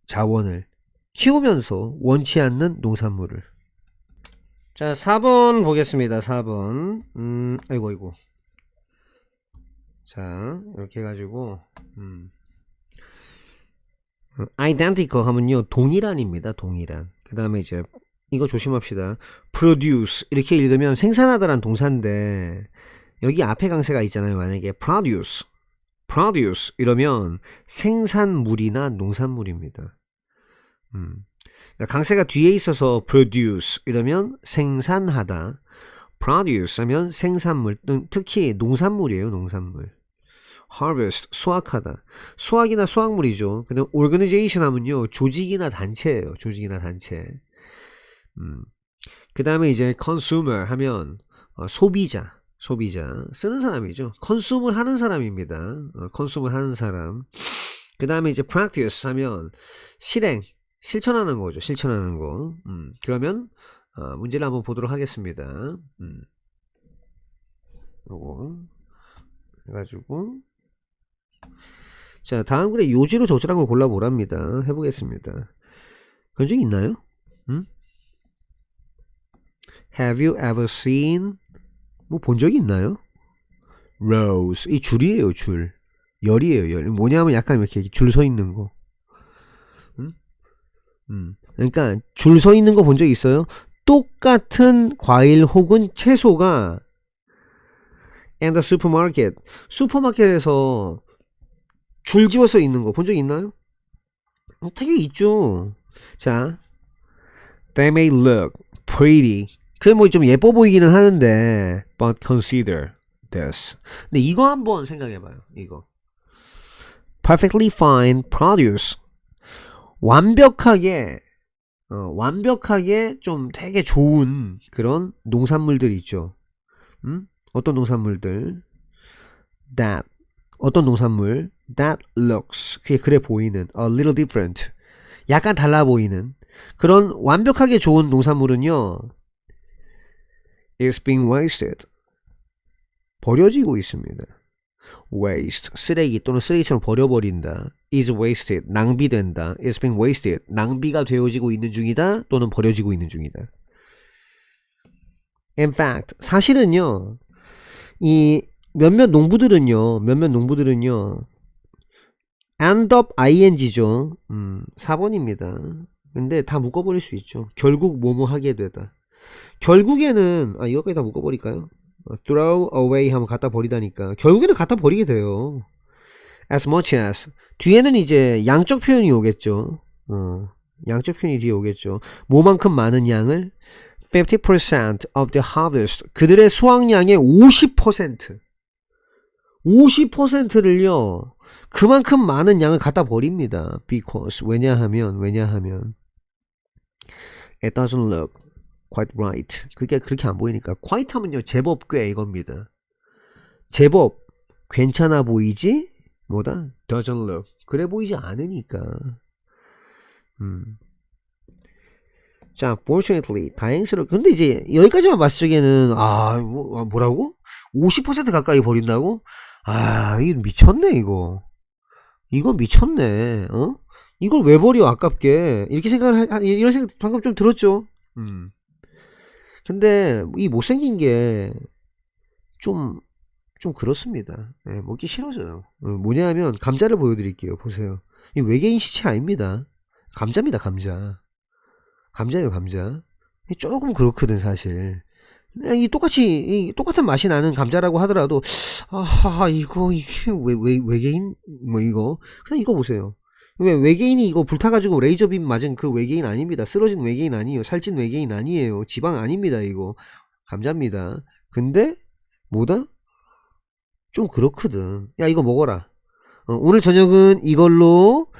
자원을 키우면서 원치 않는 농산물을. 자, 4번 보겠습니다. 4번. 아이고. 자, 이렇게 해가지고, identical 하면요, 동일한입니다. 동일한. 그 다음에 이제, 이거 조심합시다. produce. 이렇게 읽으면 생산하다란 동사인데, 여기 앞에 강세가 있잖아요. 만약에 produce. 이러면 생산물이나 농산물입니다. 그러니까 강세가 뒤에 있어서 produce 이러면 생산하다. produce 하면 생산물, 특히 농산물이에요. 농산물. harvest 수확하다. 수확이나 수확물이죠. 근데 organization 하면요 조직이나 단체예요. 그 다음에 이제 consumer 하면 소비자 쓰는 사람이죠. consume을 하는 사람입니다. consume을 하는 사람. 그 다음에 이제 practice 하면 실천하는 거죠. 실천하는 거. 그러면 문제를 한번 보도록 하겠습니다. 요거 해가지고 자, 다음 글에 요지로 적절한 걸 골라보랍니다. 해보겠습니다. 그런 적 있나요? Have you ever seen 뭐 본 적이 있나요? Rows 이 줄이에요. 열이에요. 열. 뭐냐면 약간 이렇게 줄 서 있는 거. 그러니까 줄 서 있는 거 본 적 있어요? 똑같은 과일 혹은 채소가 and the supermarket 슈퍼마켓에서 줄 지어서 있는 거 본 적 있나요? 되게 있죠. 자, they may look pretty 그게 뭐 좀 예뻐 보이기는 하는데 but consider this. 근데 이거 한번 생각해봐요. 이거 perfectly fine produce. 완벽하게 완벽하게 좀 되게 좋은 그런 농산물들 있죠. 어떤 농산물들 that 어떤 농산물 that looks 그게 그래 보이는 a little different 약간 달라 보이는 그런 완벽하게 좋은 농산물은요 is being wasted 버려지고 있습니다. waste 쓰레기 또는 쓰레기처럼 버려버린다. is wasted 낭비된다. is being wasted 낭비가 되어지고 있는 중이다 또는 버려지고 있는 중이다. in fact 사실은요 이 몇몇 농부들은요 end up ing죠. 4번입니다. 근데 다 묶어버릴 수 있죠. 결국 뭐뭐 하게 되다. 결국에는 이거까지 다 묶어버릴까요? throw away 하면 갖다 버리다니까 결국에는 갖다 버리게 돼요. as much as 뒤에는 이제 양적 표현이 오겠죠. 양적 표현이 뒤에 오겠죠. 뭐만큼 많은 양을 50% of the harvest 그들의 수확량의 50%를요 그만큼 많은 양을 갖다 버립니다. because 왜냐하면 it doesn't look quite right. 그게 그렇게 안 보이니까 quite 하면요 제법 꽤 이겁니다. 제법 괜찮아 보이지 뭐다 doesn't look 그래 보이지 않으니까. 자 fortunately 다행스럽게 근데 이제 여기까지만 봤을 적에는 뭐라고 50% 가까이 버린다고 이거 미쳤네 이거 미쳤네. 이걸 왜 버려 아깝게 이렇게 이런 생각 방금 좀 들었죠. 근데 이 못생긴 게 좀 그렇습니다. 네, 먹기 싫어져요. 뭐냐면 감자를 보여드릴게요. 보세요. 이 외계인 시체 아닙니다. 감자입니다. 감자예요. 감자. 조금 그렇거든 사실. 이 똑같은 맛이 나는 감자라고 하더라도 이게 외계인 뭐 이거 그냥 이거 보세요. 왜 외계인이 이거 불타가지고 레이저빔 맞은 그 외계인 아닙니다. 쓰러진 외계인 아니에요. 살찐 외계인 아니에요. 지방 아닙니다. 이거 감자입니다. 근데 뭐다? 좀 그렇거든. 야 이거 먹어라. 오늘 저녁은 이걸로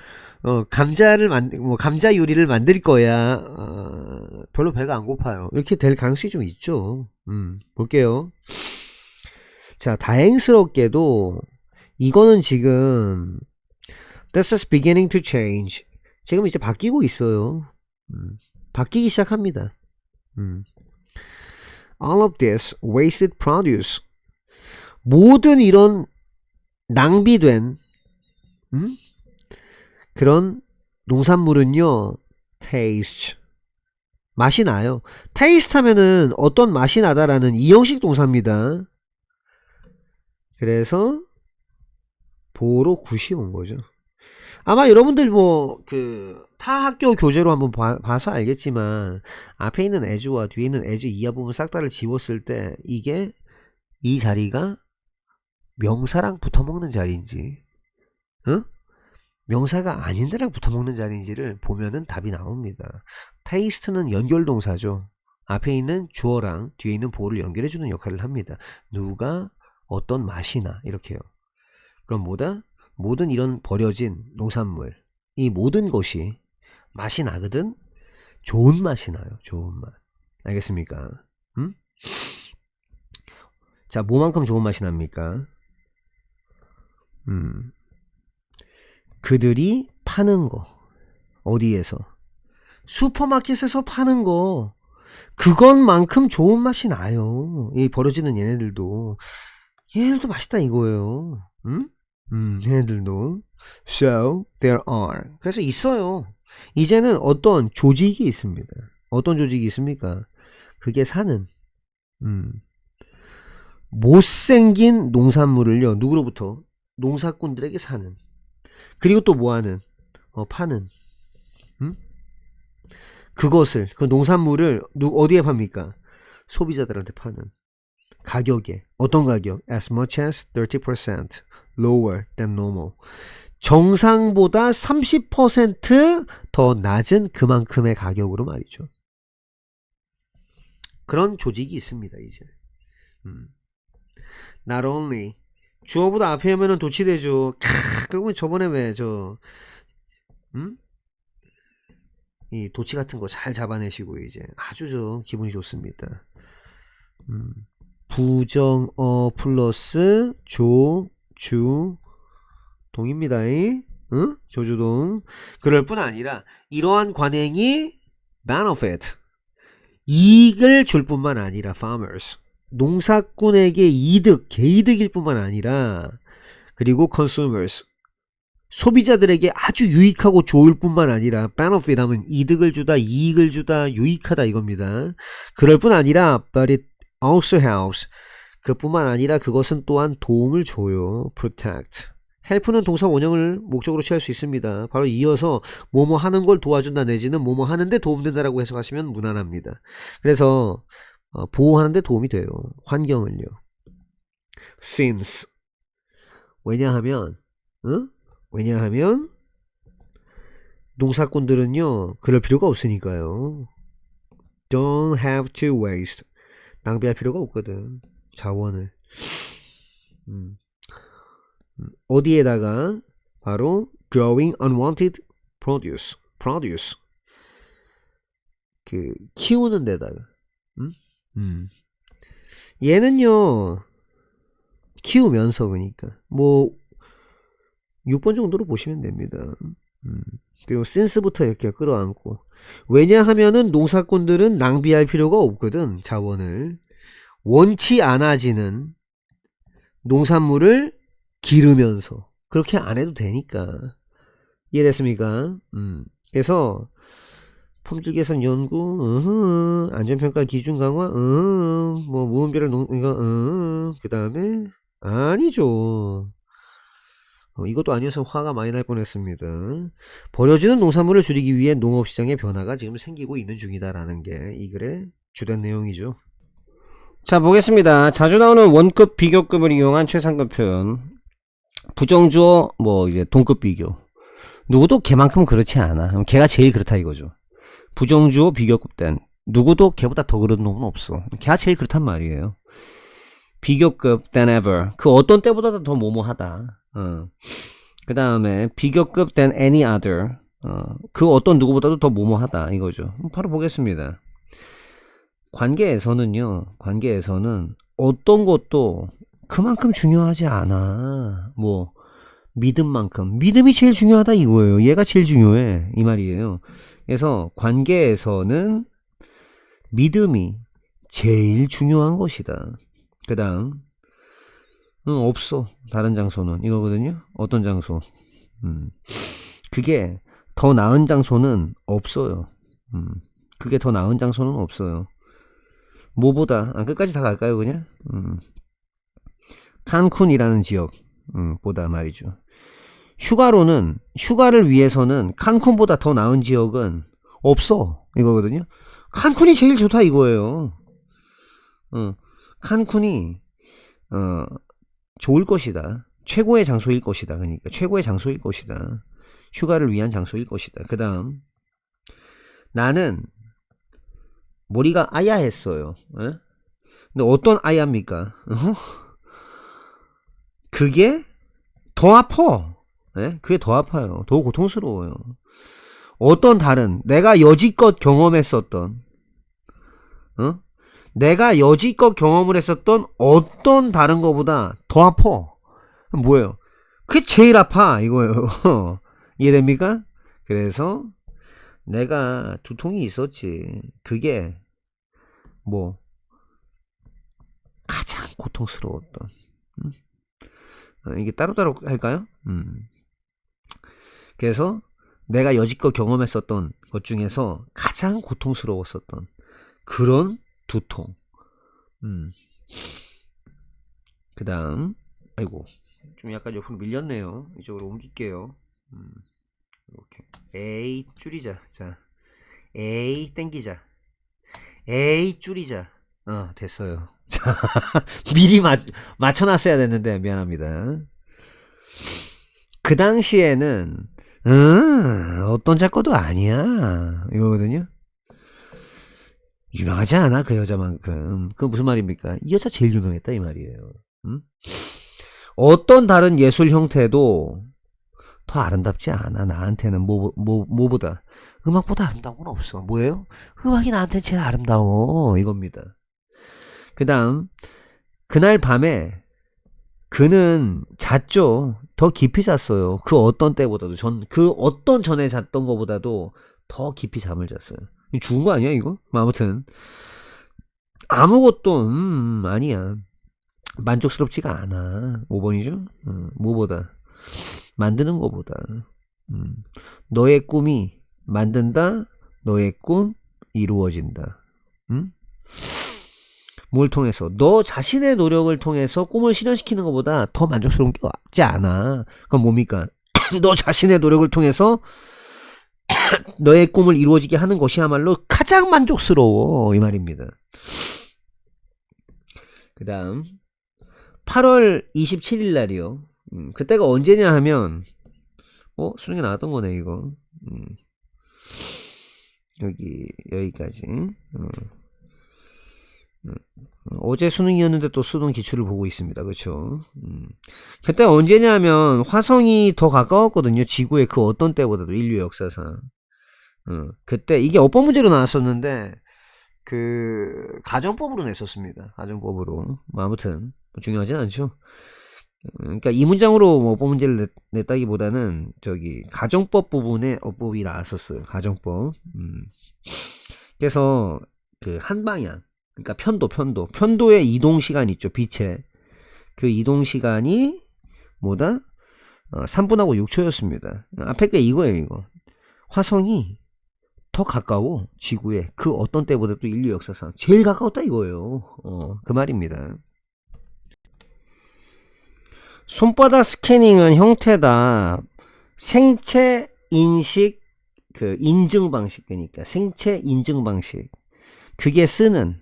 감자 요리를 만들 거야. 별로 배가 안 고파요. 이렇게 될 가능성이 좀 있죠. 볼게요. 자, 다행스럽게도 이거는 지금 This is beginning to change. 지금 이제 바뀌고 있어요. 바뀌기 시작합니다. All of this wasted produce. 모든 이런 낭비된 그런 농산물은요 taste 맛이 나요. taste 하면은 어떤 맛이 나다라는 이형식 동사입니다. 그래서 보로 굿이 온 거죠. 아마 여러분들 뭐 그 타 학교 교재로 한번 봐서 알겠지만 앞에 있는 as와 뒤에 있는 as 이하 부분 싹 다를 지웠을 때 이게 이 자리가 명사랑 붙어먹는 자리인지 명사가 아닌 데랑 붙어먹는 자리인지를 보면은 답이 나옵니다. taste는 연결동사죠. 앞에 있는 주어랑 뒤에 있는 보어를 연결해주는 역할을 합니다. 누가 어떤 맛이나 이렇게요. 그럼 뭐다? 모든 이런 버려진 농산물 이 모든 것이 맛이 나거든 좋은 맛이 나요. 좋은 맛. 알겠습니까? 자 뭐만큼 좋은 맛이 납니까? 그들이 파는 거 어디에서? 슈퍼마켓에서 파는 거 그것만큼 좋은 맛이 나요. 이 버려지는 얘네들도 맛있다 이거예요. 얘네들도 So there are 그래서 있어요. 이제는 어떤 조직이 있습니다. 어떤 조직이 있습니까? 그게 사는 못생긴 농산물을요 누구로부터? 농사꾼들에게 사는 그리고 또 뭐하는? 파는 그것을 그 농산물을 어디에 팝니까? 소비자들한테 파는 가격에 어떤 가격? As much as 30% lower than normal 정상보다 30% 더 낮은 그만큼의 가격으로 말이죠. 그런 조직이 있습니다 이제. Not only 주어보다 앞에 하면은 도치되죠. 그러면 저번에 왜 이 도치 같은 거 잘 잡아내시고 이제 아주 기분이 좋습니다. 부정어 플러스 조주동입니다. 응? 조주동. 그럴 뿐 아니라 이러한 관행이 benefit 이익을 줄 뿐만 아니라 farmers 농사꾼에게 이득 개이득일 뿐만 아니라 그리고 consumers 소비자들에게 아주 유익하고 좋을 뿐만 아니라 benefit 하면 이득을 주다 이익을 주다 유익하다 이겁니다. 그럴 뿐 아니라 but it also helps 그뿐만 아니라 그것은 또한 도움을 줘요. protect help는 동사 원형을 목적으로 취할 수 있습니다. 바로 이어서 뭐뭐 하는 걸 도와준다 내지는 뭐뭐 하는데 도움된다라고 해석하시면 무난합니다. 그래서 보호하는데 도움이 돼요. 환경을요. since 왜냐하면 농사꾼들은요 그럴 필요가 없으니까요. don't have to waste 낭비할 필요가 없거든 자원을. 어디에다가 바로 growing unwanted produce 그 키우는 데다가 얘는요 키우면서 그러니까 뭐 6번 정도로 보시면 됩니다. 그리고 since부터 이렇게 끌어안고 왜냐하면은 농사꾼들은 낭비할 필요가 없거든 자원을. 원치 않아지는 농산물을 기르면서 그렇게 안 해도 되니까. 이해됐습니까? 그래서 품질 개선 연구, 안전평가 기준 강화, 뭐 무분별한 이거, 그 다음에 아니죠. 이것도 아니어서 화가 많이 날 뻔했습니다. 버려지는 농산물을 줄이기 위해 농업시장의 변화가 지금 생기고 있는 중이다라는 게 이 글의 주된 내용이죠. 자 보겠습니다. 자주 나오는 원급 비교급을 이용한 최상급 표현. 부정주어 뭐 이제 동급 비교. 누구도 걔만큼 그렇지 않아. 걔가 제일 그렇다 이거죠. 부정주어 비교급 땐 누구도 걔보다 더 그런 놈은 없어. 걔가 제일 그렇단 말이에요. 비교급 than ever 그 어떤 때보다 더 뭐뭐하다. 그 다음에 비교급 than any other 그 어떤 누구보다도 더 뭐뭐하다 이거죠. 바로 보겠습니다. 관계에서는 어떤 것도 그만큼 중요하지 않아. 뭐 믿음만큼 믿음이 제일 중요하다 이거예요. 얘가 제일 중요해 이 말이에요. 그래서 관계에서는 믿음이 제일 중요한 것이다. 그 다음 없어 다른 장소는 이거거든요. 어떤 장소 그게 더 나은 장소는 없어요. 그게 더 나은 장소는 없어요. 뭐보다 끝까지 다 갈까요 그냥? 칸쿤이라는 지역 보다 말이죠. 휴가를 위해서는 칸쿤보다 더 나은 지역은 없어 이거거든요. 칸쿤이 제일 좋다 이거예요. 칸쿤이 좋을 것이다. 최고의 장소일 것이다. 그러니까 최고의 장소일 것이다. 휴가를 위한 장소일 것이다. 그 다음 나는 머리가 아야했어요. 에? 근데 어떤 아야입니까? 그게 더 아파. 에? 그게 더 아파요. 더 고통스러워요. 어떤 다른 내가 여지껏 경험했었던 내가 여지껏 경험을 했었던 어떤 다른 거보다 더 아파. 뭐예요? 그게 제일 아파 이거예요. 이해됩니까? 그래서 내가 두통이 있었지. 그게 뭐 가장 고통스러웠던 이게 따로따로 할까요? 그래서 내가 여지껏 경험했었던 것 중에서 가장 고통스러웠었던 그런 두통. 그 다음 아이고 좀 약간 옆으로 밀렸네요. 이쪽으로 옮길게요. 이렇게 A 줄이자. 자 A 땡기자. A 줄이자. 됐어요. 자 미리 맞춰놨어야 됐는데 미안합니다. 그 당시에는 어떤 작가도 아니야 이거거든요. 유명하지 않아 그 여자만큼. 그 무슨 말입니까? 이 여자 제일 유명했다 이 말이에요. 음? 어떤 다른 예술 형태도 더 아름답지 않아. 나한테는 뭐보다 음악보다 아름다운 건 없어. 뭐예요? 음악이 나한테 제일 아름다워 이겁니다. 그 다음 그날 밤에 그는 잤죠. 더 깊이 잤어요. 그 어떤 때보다도 그 어떤 전에 잤던 것보다도 더 깊이 잠을 잤어요. 죽은 거 아니야 이거? 아무튼 아무것도 아니야. 만족스럽지가 않아. 5번이죠? 뭐보다 만드는 것보다 너의 꿈이 만든다. 너의 꿈 이루어진다. 뭘 통해서? 너 자신의 노력을 통해서 꿈을 실현시키는 것보다 더 만족스러운 게 없지 않아. 그건 뭡니까? 너 자신의 노력을 통해서 너의 꿈을 이루어지게 하는 것이야말로 가장 만족스러워 이 말입니다. 그 다음 8월 27일 날이요. 그때가 언제냐 하면 수능에 나왔던 거네 이거. 여기까지. 어제 수능이었는데 또 수능 기출을 보고 있습니다. 그렇죠? 그때 언제냐면 화성이 더 가까웠거든요. 지구의 그 어떤 때보다도 인류 역사상. 그때 이게 어법 문제로 나왔었는데 그 가정법으로 냈었습니다. 가정법으로. 아무튼 중요하진 않죠. 그러니까 이 문장으로 뭐 어법 문제를 냈다기보다는 저기 가정법 부분에 어법이 나왔었어요. 가정법. 그래서 그 한 방향. 그러니까 편도의 이동 시간 있죠. 빛의 그 이동 시간이 뭐다? 3분하고 6초였습니다. 앞에 게 이거예요. 이거 화성이 더 가까워 지구에 그 어떤 때보다도 인류 역사상 제일 가까웠다 이거예요. 그 말입니다. 손바닥 스캐닝은 형태다. 생체 인식 그 인증 방식 그러니까 생체 인증 방식 그게 쓰는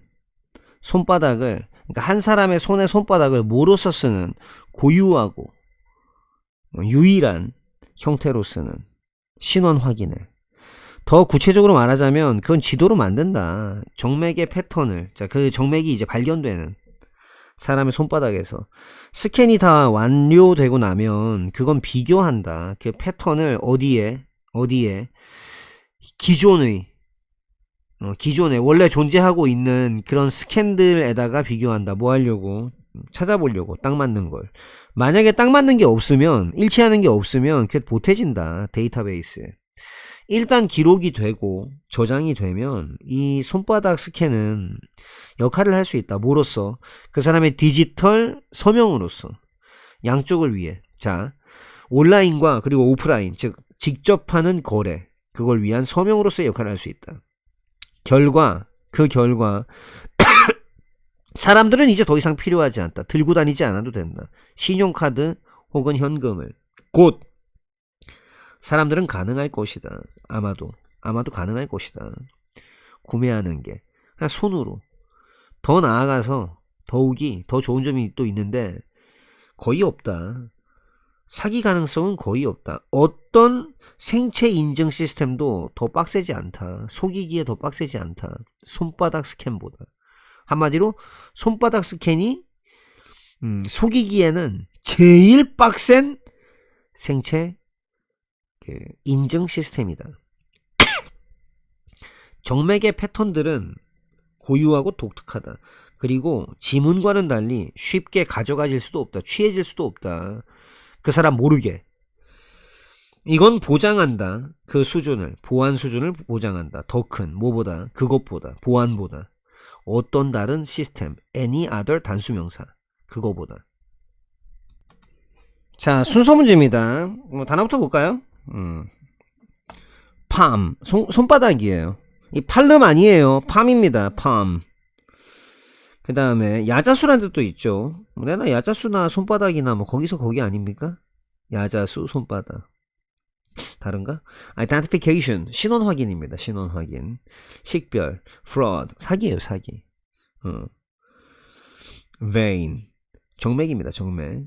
손바닥을 그러니까 한 사람의 손의 손바닥을 뭐로써 쓰는 고유하고 유일한 형태로 쓰는 신원 확인에 더 구체적으로 말하자면 그건 지도로 만든다. 정맥의 패턴을 그 정맥이 이제 발견되는 사람의 손바닥에서 스캔이 다 완료되고 나면 그건 비교한다. 그 패턴을 어디에 기존에 원래 존재하고 있는 그런 스캔들에다가 비교한다. 뭐 하려고? 찾아보려고 딱 맞는 걸. 만약에 딱 맞는 게 없으면 일치하는 게 없으면 그게 보태진다. 데이터베이스에. 일단 기록이 되고 저장이 되면 이 손바닥 스캔은 역할을 할 수 있다. 뭐로써? 그 사람의 디지털 서명으로서 양쪽을 위해 자 온라인과 그리고 오프라인 즉 직접 하는 거래 그걸 위한 서명으로서의 역할을 할 수 있다. 그 결과 사람들은 이제 더 이상 필요하지 않다. 들고 다니지 않아도 된다. 신용카드 혹은 현금을 곧 사람들은 가능할 것이다. 아마도 가능할 것이다. 구매하는 게 그냥 손으로. 더 나아가서 더욱이 더 좋은 점이 또 있는데 거의 없다. 사기 가능성은 거의 없다. 어떤 생체 인증 시스템도 더 빡세지 않다. 속이기에 더 빡세지 않다. 손바닥 스캔보다. 한마디로 손바닥 스캔이 속이기에는 제일 빡센 생체 인증 시스템이다. 정맥의 패턴들은 고유하고 독특하다. 그리고 지문과는 달리 쉽게 가져가질 수도 없다. 취해질 수도 없다. 그 사람 모르게. 이건 보장한다. 그 수준을 보안 수준을 보장한다. 더 큰 뭐보다 그것보다 보안보다 어떤 다른 시스템 any other 단수명사 그거보다. 자 순서 문제입니다. 단어부터 볼까요? palm 손바닥이에요. 이 팔름 아니에요. palm입니다. palm. 그 다음에 야자수라는 뜻도 있죠. 내가 야자수나 손바닥이나 뭐 거기서 거기 아닙니까? 야자수 손바닥 다른가? identification 신원 확인입니다. 신원 확인. 식별 fraud 사기예요. 사기. vein 정맥입니다. 정맥.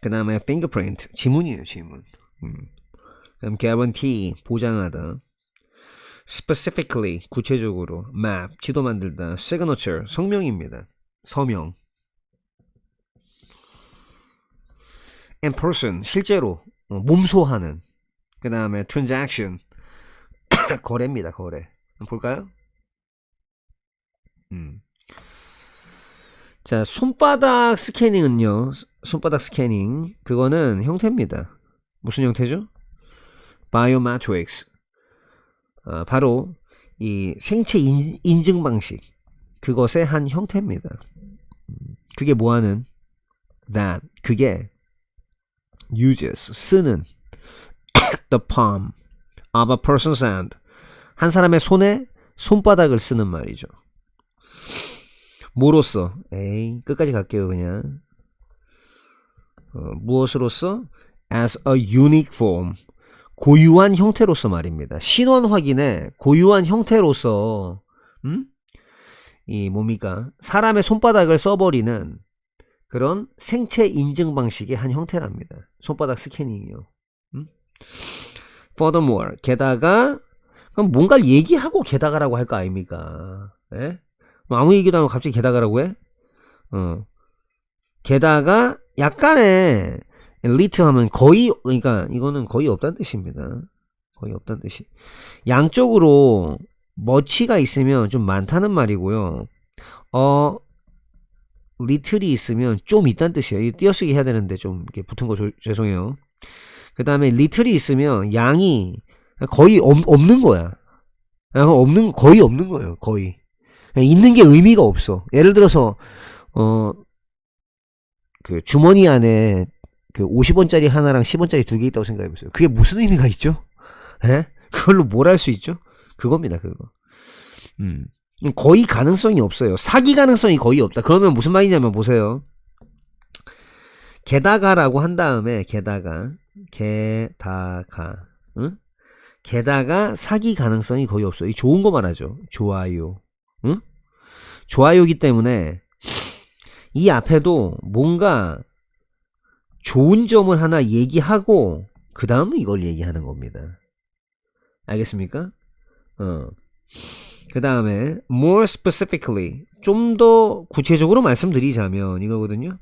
그 다음에 fingerprint 지문이에요. 지문. 그다음 guarantee 보장하다. specifically 구체적으로, map 지도 만들다, signature 성명입니다. 서명. and person 실제로 몸소하는. 그 다음에 transaction 거래입니다. 거래. 볼까요? 자, 손바닥 스캐닝은요. 손바닥 스캐닝 그거는 형태입니다. 무슨 형태죠? biometrics. 바로 이 생체 인증 방식 그것의 한 형태입니다. 그게 뭐하는 that 그게 uses 쓰는 the palm of a person's hand 한 사람의 손에 손바닥을 쓰는 말이죠. 뭐로써? 에이 끝까지 갈게요 그냥. 무엇으로써? as a unique form 고유한 형태로서 말입니다. 신원 확인에 고유한 형태로서 이 뭡니까? 사람의 손바닥을 써버리는 그런 생체 인증 방식의 한 형태랍니다. 손바닥 스캐닝이요. Furthermore, 게다가 그럼 뭔가를 얘기하고 게다가라고 할 거 아닙니까? 예? 아무 얘기도 안 하고 갑자기 게다가라고 해? 게다가 약간의 리트 하면 거의 그러니까 이거는 거의 없다는 뜻입니다. 거의 없다는 뜻이. 양쪽으로 머치가 있으면 좀 많다는 말이고요. 리틀이 있으면 좀 있다는 뜻이에요. 이 띄어쓰기 해야 되는데 좀 이렇게 붙은 거 죄송해요. 그 다음에 리틀이 있으면 양이 거의 없는 거야. 거의 없는 거예요. 거의. 있는 게 의미가 없어. 예를 들어서 그 주머니 안에 그 50원짜리 하나랑 10원짜리 두 개 있다고 생각해 보세요. 그게 무슨 의미가 있죠? 에? 그걸로 뭘 할 수 있죠? 그겁니다, 그거. 거의 가능성이 없어요. 사기 가능성이 거의 없다. 그러면 무슨 말이냐면 보세요. 게다가라고 한 다음에 게다가 응? 게다가 사기 가능성이 거의 없어요. 이 좋은 거 말하죠. 좋아요. 응? 좋아요기 때문에 이 앞에도 뭔가 좋은 점을 하나 얘기하고 그 다음 이걸 얘기하는 겁니다. 알겠습니까? 그 다음에 more specifically 좀 더 구체적으로 말씀드리자면 이거거든요.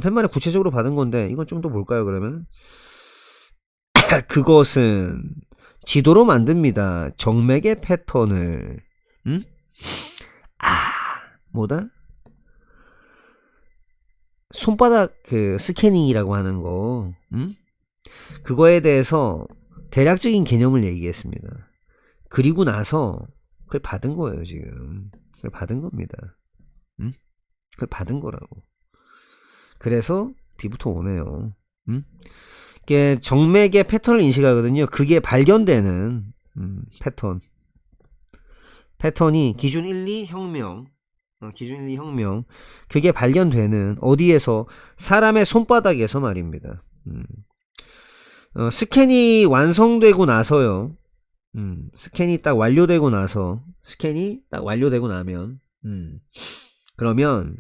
팻말에 구체적으로 받은 건데 이건 좀 더 볼까요 그러면? 그것은 지도로 만듭니다. 정맥의 패턴을 뭐다? 손바닥 그 스캐닝이라고 하는 거 그거에 대해서 대략적인 개념을 얘기했습니다. 그리고 나서 그걸 받은 거예요 지금. 그걸 받은 겁니다. 그걸 받은 거라고. 그래서 B부터 오네요. 이게 정맥의 패턴을 인식하거든요. 그게 발견되는 패턴이 기준 1, 2 혁명 기준 1, 2 혁명 그게 발견되는 어디에서? 사람의 손바닥에서 말입니다. 스캔이 완성되고 나서요. 스캔이 딱 완료되고 나면 그러면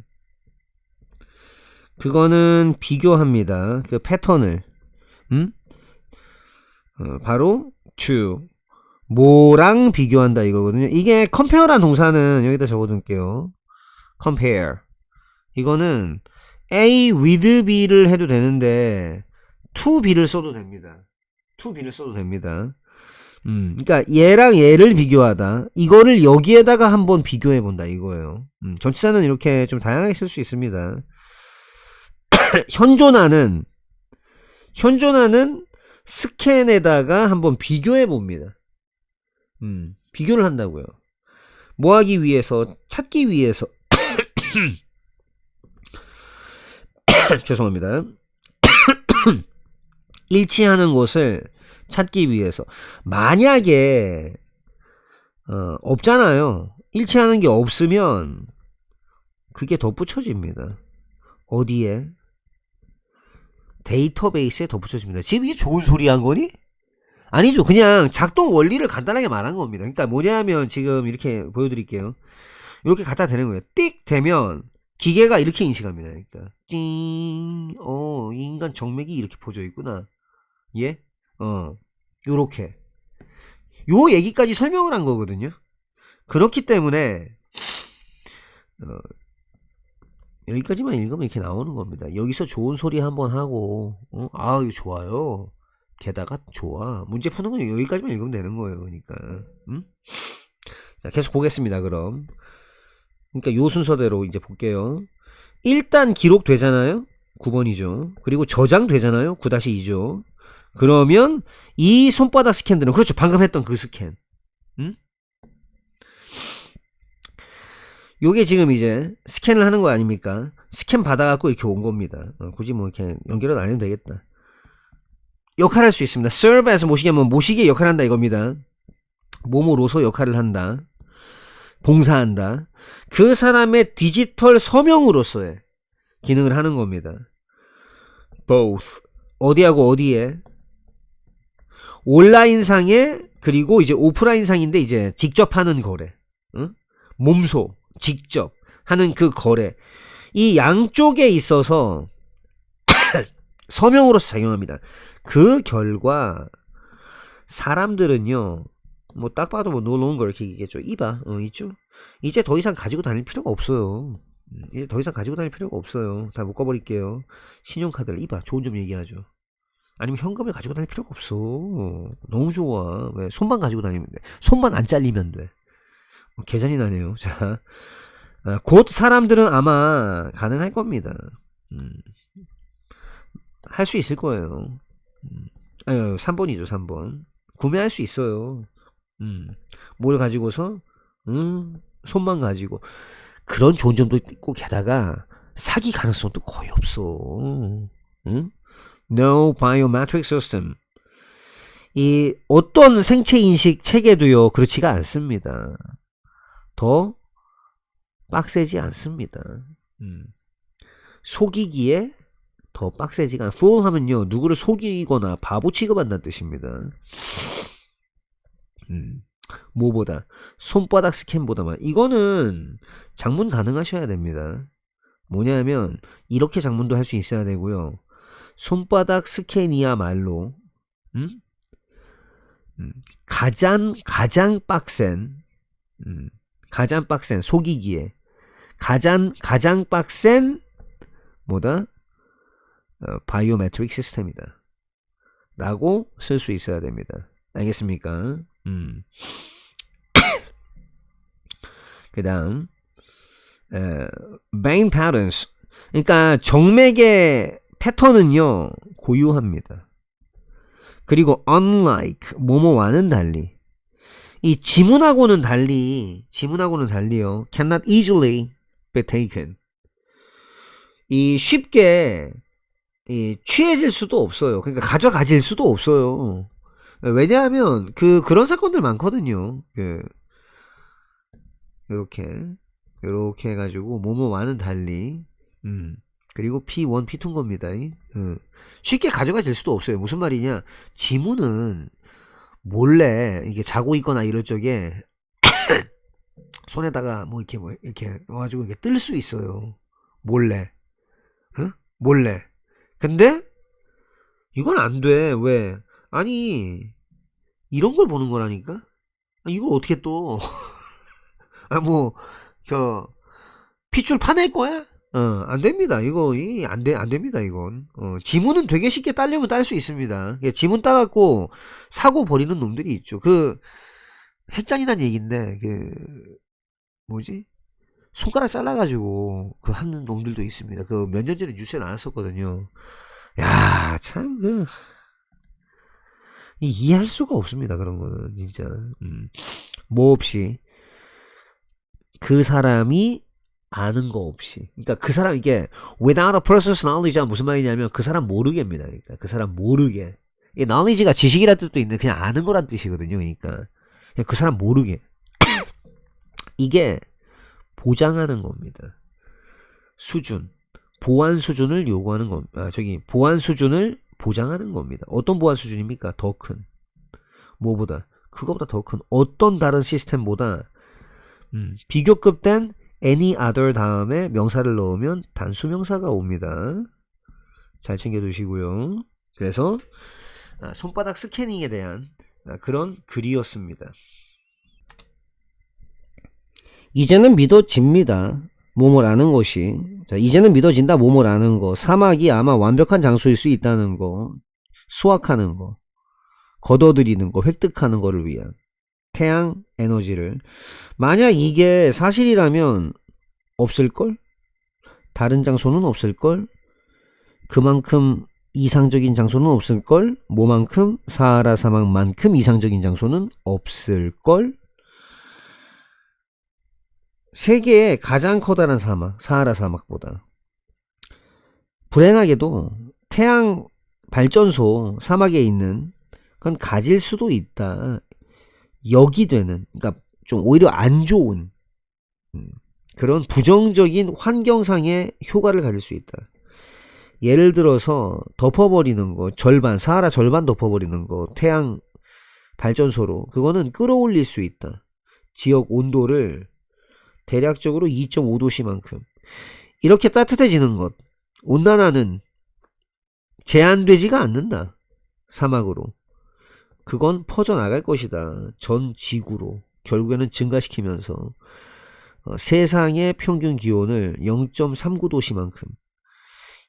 그거는 비교합니다. 그 패턴을 바로 to 뭐랑 비교한다 이거거든요. 이게 compare란 동사는 여기다 적어둘게요. compare 이거는 A with B를 해도 되는데 to B를 써도 됩니다. to B를 써도 됩니다. 그러니까 얘랑 얘를 비교하다. 이거를 여기에다가 한번 비교해 본다 이거예요. 전치사는 이렇게 좀 다양하게 쓸 수 있습니다. 현존하는 스캔에다가 한번 비교해 봅니다. 비교를 한다고요. 뭐 하기 위해서? 찾기 위해서. 죄송합니다. 일치하는 것을 찾기 위해서. 만약에 없잖아요. 일치하는 게 없으면 그게 덧붙여집니다. 어디에? 데이터베이스에 덧붙여집니다. 지금 이게 좋은 소리 한 거니? 아니죠. 그냥 작동 원리를 간단하게 말한 겁니다. 그러니까 뭐냐면 지금 이렇게 보여드릴게요. 이렇게 갖다 대는 거예요. 띡 되면 기계가 이렇게 인식합니다. 그러니까 찡, 이 인간 정맥이 이렇게 퍼져 있구나. 예? 요렇게 요 얘기까지 설명을 한 거거든요. 그렇기 때문에 여기까지만 읽으면 이렇게 나오는 겁니다. 여기서 좋은 소리 한번 하고 아 이거 좋아요. 게다가 좋아. 문제 푸는 건 여기까지만 읽으면 되는 거예요. 그러니까 자 계속 보겠습니다. 그럼 그러니까 요 순서대로 이제 볼게요. 일단 기록되잖아요. 9번이죠. 그리고 저장되잖아요. 9-2죠. 그러면 이 손바닥 스캔들은 그렇죠. 방금 했던 그 스캔. 요게 지금 이제 스캔을 하는 거 아닙니까? 스캔 받아갖고 이렇게 온 겁니다. 굳이 뭐 이렇게 연결은 안 해도 되겠다. 역할할 수 있습니다. serve as 모시기 하면 모시기의 역할을 한다 이겁니다. 몸으로서 역할을 한다. 봉사한다. 그 사람의 디지털 서명으로서의 기능을 하는 겁니다. both. 어디하고 어디에? 온라인상에 그리고 이제 오프라인상인데 이제 직접 하는 거래. 몸소 직접 하는 그 거래. 이 양쪽에 있어서 서명으로서 작용합니다. 그 결과 사람들은요 뭐 딱 봐도 뭐 no longer 이렇게 얘기겠죠. 이봐 있죠. 이제 더 이상 가지고 다닐 필요가 없어요. 이제 더 이상 가지고 다닐 필요가 없어요. 다 묶어버릴게요. 신용카드를 이봐 좋은 점 얘기하죠. 아니면 현금을 가지고 다닐 필요가 없어. 너무 좋아. 왜 손만 가지고 다니면 돼. 손만 안 잘리면 돼. 계산이 나네요. 자, 곧 사람들은 아마 가능할 겁니다. 할 수 있을 거예요. 3번이죠, 3번. 구매할 수 있어요. 뭘 가지고서? 손만 가지고. 그런 좋은 점도 있고, 게다가, 사기 가능성도 거의 없어. No biometric system. 이, 어떤 생체 인식 체계도요, 그렇지가 않습니다. 더 빡세지 않습니다. 속이기에 더 빡세지가 않아. fool 하면요 누구를 속이거나 바보 취급한다는 뜻입니다. 뭐보다 손바닥 스캔보다만 이거는 장문 가능하셔야 됩니다. 뭐냐면 이렇게 장문도 할 수 있어야 되고요. 손바닥 스캔이야말로 가장 빡센 가장 빡센 속이기에 가장 빡센 뭐다? 바이오메트릭 시스템이다 라고 쓸 수 있어야 됩니다. 알겠습니까? 그 다음 vein patterns 그러니까 정맥의 패턴은요 고유합니다. 그리고 unlike 뭐뭐와는 달리 이 지문하고는 달리요 cannot easily be taken 이 쉽게 취해질 수도 없어요. 그러니까 가져가질 수도 없어요. 왜냐하면 그런 사건들 많거든요. 요렇게 해가지고 뭐뭐와는 달리 그리고 P1, P2인 겁니다. 쉽게 가져가질 수도 없어요. 무슨 말이냐? 지문은 몰래 이게 자고 있거나 이럴 적에 손에다가 뭐 이렇게 와가지고 이렇게 뜰 수 있어요. 몰래. 몰래. 근데 이건 안 돼. 왜? 아니 이런 걸 보는 거라니까. 이걸 어떻게 또 핏줄 파낼 거야? 안 됩니다. 이거 안 됩니다. 이건 지문은 되게 쉽게 따려면 딸 수 있습니다. 지문 따갖고 사고 버리는 놈들이 있죠. 핵잔인한 얘기인데 뭐지? 손가락 잘라가지고 하는 놈들도 있습니다. 몇 년 전에 뉴스에 나왔었거든요. 야, 참 이해할 수가 없습니다. 그런 거는 진짜 뭐 없이 그 사람이 아는 거 없이. 그러니까 그 사람 이게 without a person's knowledge가 무슨 말이냐면 그 사람 모르게입니다. 그러니까 그 사람 모르게. 이 knowledge가 지식이라는 뜻도 있는데 그냥 아는 거란 뜻이거든요. 그러니까 그냥 그 사람 모르게. 이게 보장하는 겁니다. 수준, 보안 수준을 요구하는 겁니다. 보안 수준을 보장하는 겁니다. 어떤 보안 수준입니까? 더 큰. 뭐보다? 그거보다 더 큰 어떤 다른 시스템보다 비교급된 any other 다음에 명사를 넣으면 단수명사가 옵니다. 잘 챙겨두시고요. 그래서 손바닥 스캐닝에 대한 그런 글이었습니다. 이제는 믿어집니다. 뭐뭐라는 것이. 자, 이제는 믿어진다. 뭐뭐라는 거. 사막이 아마 완벽한 장소일 수 있다는 거. 수확하는 거. 걷어들이는 거. 획득하는 거를 위한 태양 에너지를. 만약 이게 사실이라면 없을걸? 다른 장소는 없을걸? 그만큼 이상적인 장소는 없을걸? 뭐만큼? 사하라 사막만큼 이상적인 장소는 없을걸? 세계의 가장 커다란 사막, 사하라 사막보다. 불행하게도 태양 발전소 사막에 있는 건 가질 수도 있다. 역이 되는, 그러니까 좀 오히려 안 좋은 그런 부정적인 환경상의 효과를 가질 수 있다. 예를 들어서 덮어버리는 거, 절반, 사하라 절반 덮어버리는 거, 태양 발전소로, 그거는 끌어올릴 수 있다. 지역 온도를 대략적으로 2.5도씨만큼. 이렇게 따뜻해지는 것, 온난화는 제한되지가 않는다. 사막으로. 그건 퍼져나갈 것이다. 전 지구로. 결국에는 증가시키면서 세상의 평균 기온을 0.39도씨만큼.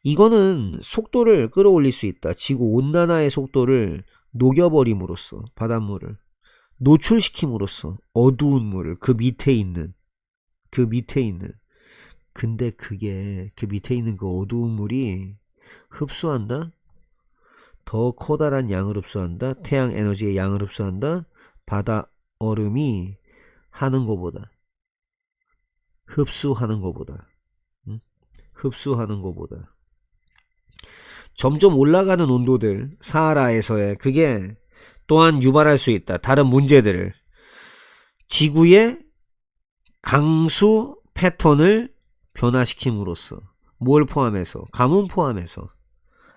이거는 속도를 끌어올릴 수 있다. 지구 온난화의 속도를 녹여버림으로써 바닷물을 노출시킴으로써 어두운 물을 그 밑에 있는 근데 그게 그 밑에 있는 그 어두운 물이 흡수한다? 더 커다란 양을 흡수한다? 태양 에너지의 양을 흡수한다? 바다 얼음이 하는 것보다 흡수하는 것보다 점점 올라가는 온도들 사하라에서의 그게 또한 유발할 수 있다. 다른 문제들을 지구의 강수 패턴을 변화시킴으로써 뭘 포함해서 가뭄 포함해서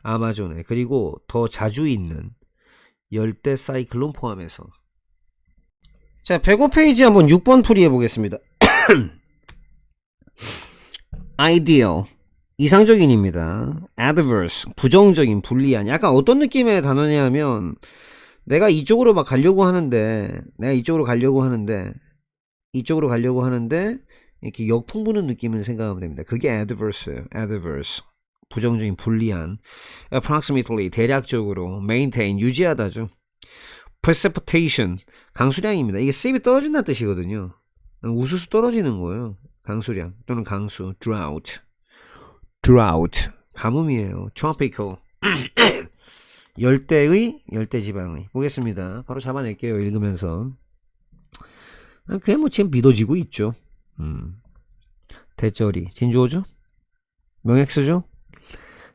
아마존에 그리고 더 자주 있는 열대 사이클론 포함해서. 자, 105페이지 한번 6번 풀이해 보겠습니다. ideal 이상적인입니다. adverse 부정적인 부리한. 약간 어떤 느낌의 단어냐면 내가 이쪽으로 막 가려고 하는데 이렇게 역풍 부는 느낌을 생각하면 됩니다. 그게 adverse예요. adverse 부정적인 불리한. approximately 대략적으로. maintain 유지하다죠. precipitation 강수량입니다. 이게 습이 떨어진다는 뜻이거든요. 우수수 떨어지는 거예요. 강수량 또는 강수. drought 가뭄이에요. tropical 열대지방의. 보겠습니다. 바로 잡아낼게요. 읽으면서. 그게 뭐 지금 믿어지고 있죠. 대절이 진주어죠? 명엑스죠?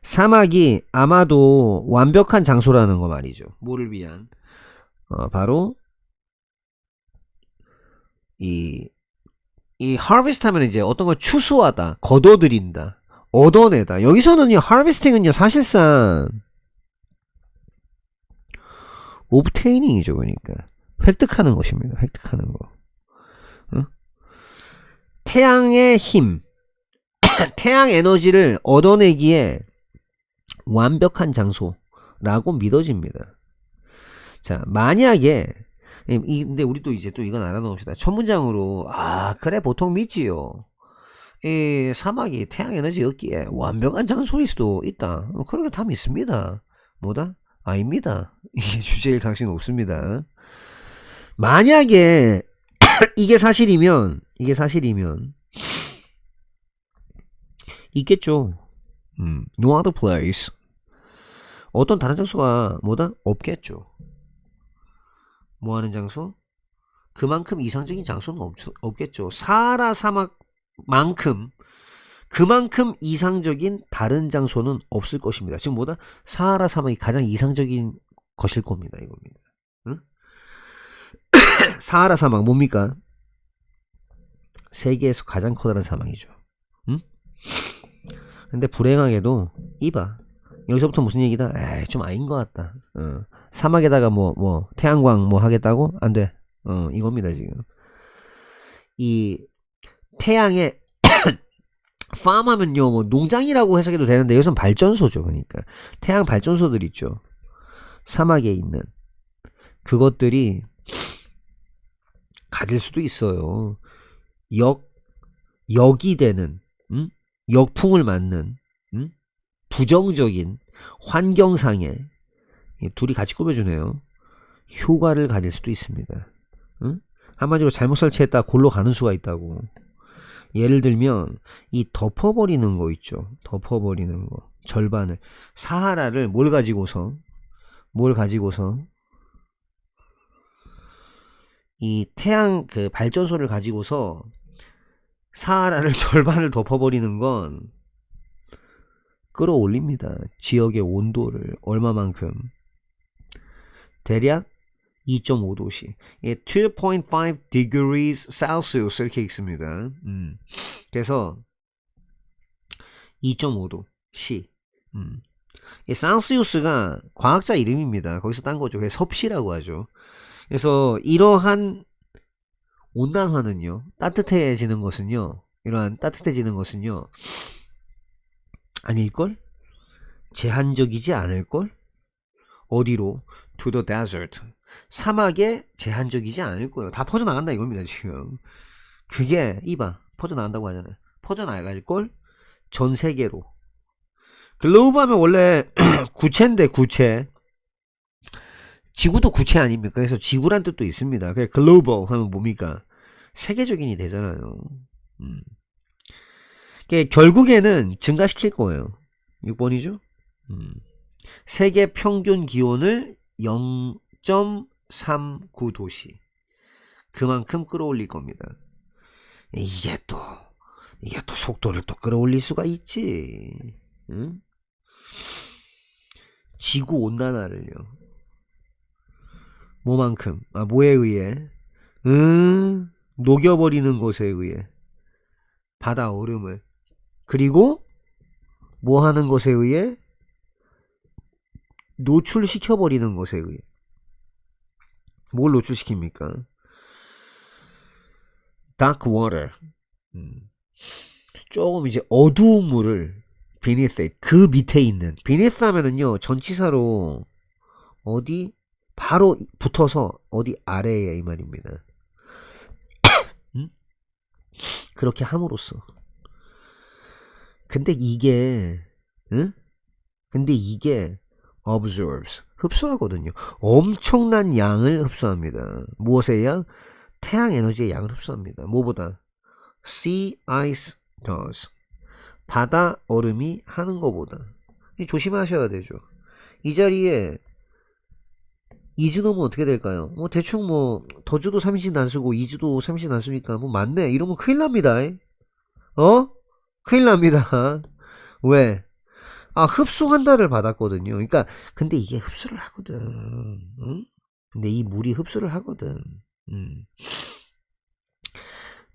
사막이 아마도 완벽한 장소라는 거 말이죠. 뭐를 위한? 바로 이 harvest 하면 이제 어떤 걸 추수하다, 걷어들인다, 얻어내다. 여기서는요, harvesting은요, 사실상 obtaining이죠. 그러니까 획득하는 것입니다. 획득하는 거. 태양의 힘, 태양 에너지를 얻어내기에 완벽한 장소라고 믿어집니다. 자, 만약에 근데 우리 또 이제 또 이건 알아놓읍시다. 첫 문장으로 그래 보통 믿지요. 이 사막이 태양 에너지 얻기에 완벽한 장소일 수도 있다. 그런 거 다 믿습니다. 뭐다? 아닙니다. 이게 주제일 가능성이 높습니다. 만약에 이게 사실이면 있겠죠. No other place. 어떤 다른 장소가 뭐다? 없겠죠. 뭐 하는 장소? 그만큼 이상적인 장소는 없겠죠. 사하라 사막만큼 그만큼 이상적인 다른 장소는 없을 것입니다. 지금 뭐다? 사하라 사막이 가장 이상적인 것일 겁니다. 이겁니다. 응? 사하라 사막 뭡니까? 세계에서 가장 커다란 사막이죠. 응? 근데 불행하게도 이봐. 여기서부터 무슨 얘기다? 에이, 좀 아닌 것 같다. 사막에다가 뭐 태양광 뭐 하겠다고? 안 돼. 이겁니다 지금. 이 태양의 팜하면요, 뭐 농장이라고 해석해도 되는데 여기서는 발전소죠. 그러니까 태양 발전소들 있죠. 사막에 있는 그것들이 가질 수도 있어요. 역이 되는, 역풍을 맞는, 부정적인 환경상에 둘이 같이 꾸며주네요. 효과를 가질 수도 있습니다. 한마디로 잘못 설치했다 골로 가는 수가 있다고. 예를 들면 이 덮어버리는 거 있죠. 덮어버리는 거. 절반을. 사하라를 뭘 가지고서 이 태양 그 발전소를 가지고서 사하라를 절반을 덮어버리는 건 끌어올립니다. 지역의 온도를 얼마만큼? 대략 2.5도씨. 2.5 degrees Celsius 이렇게 읽습니다. 그래서 2.5도 C. 이 셀시우스가 과학자 이름입니다. 거기서 딴 거죠. 그래서 섭씨라고 하죠. 그래서 이러한 온난화는요, 따뜻해지는 것은요, 이러한 따뜻해지는 것은요, 아닐걸? 제한적이지 않을걸? 어디로? To the desert. 사막에 제한적이지 않을 거예요. 다 퍼져나간다 이겁니다, 지금. 그게, 이봐. 퍼져나간다고 하잖아요. 퍼져나갈걸? 전 세계로. 글로브 하면 원래 구체인데, 구체. 지구도 구체 아닙니까? 그래서 지구란 뜻도 있습니다. 그래서 글로벌 하면 뭡니까? 세계적인이 되잖아요. 결국에는 증가시킬 거예요. 6번이죠? 세계 평균 기온을 0.39도씨. 그만큼 끌어올릴 겁니다. 이게 또 속도를 또 끌어올릴 수가 있지. 응? 지구 온난화를요. 뭐만큼? 뭐에 의해? 녹여버리는 것에 의해. 바다 얼음을. 그리고 뭐 하는 것에 의해? 노출시켜버리는 것에 의해. 뭘 노출시킵니까? Dark water. 조금 이제 어두운 물을 beneath, 그 밑에 있는. beneath 하면은요, 전치사로 어디? 바로 붙어서 어디 아래에 이 말입니다. 그렇게 함으로써. 근데 이게 absorbs, 흡수하거든요. 엄청난 양을 흡수합니다. 무엇의 양? 태양 에너지의 양을 흡수합니다. 뭐보다? Sea ice does. 바다 얼음이 하는 것보다. 조심하셔야 되죠. 이 자리에 이즈 넣으면 어떻게 될까요? 대충 더주도 삼신 안 쓰고 이즈도 삼신 안 쓰니까 맞네. 이러면 큰일 납니다. 큰일 납니다. 왜? 흡수한다를 받았거든요. 그러니까 근데 이게 흡수를 하거든. 근데 이 물이 흡수를 하거든.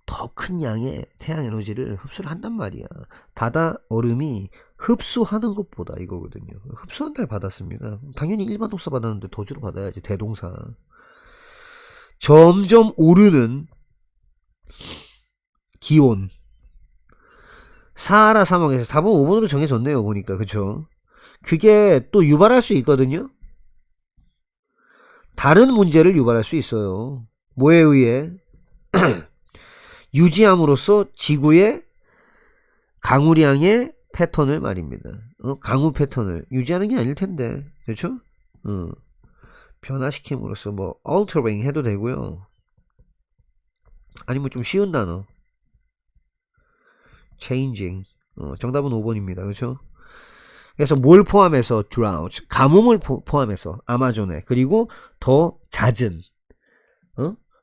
더 큰 양의 태양 에너지를 흡수를 한단 말이야. 바다 얼음이 흡수하는 것보다 이거거든요. 흡수한다를 받았습니다. 당연히 일반 동사 받았는데 도주로 받아야지. 대동사. 점점 오르는 기온. 사하라 사막에서 답은 5번으로 정해졌네요. 보니까. 그쵸? 그게 또 유발할 수 있거든요. 다른 문제를 유발할 수 있어요. 뭐에 의해? 유지함으로써 지구의 강우량의 패턴을 말입니다. 강우 패턴을 유지하는 게 아닐 텐데. 그렇죠? 변화시킴으로써 altering 해도 되고요. 아니면 좀 쉬운 단어. changing. 정답은 5번입니다. 그렇죠? 그래서 뭘 포함해서 drought, 가뭄을 포함해서 아마존에, 그리고 더 잦은,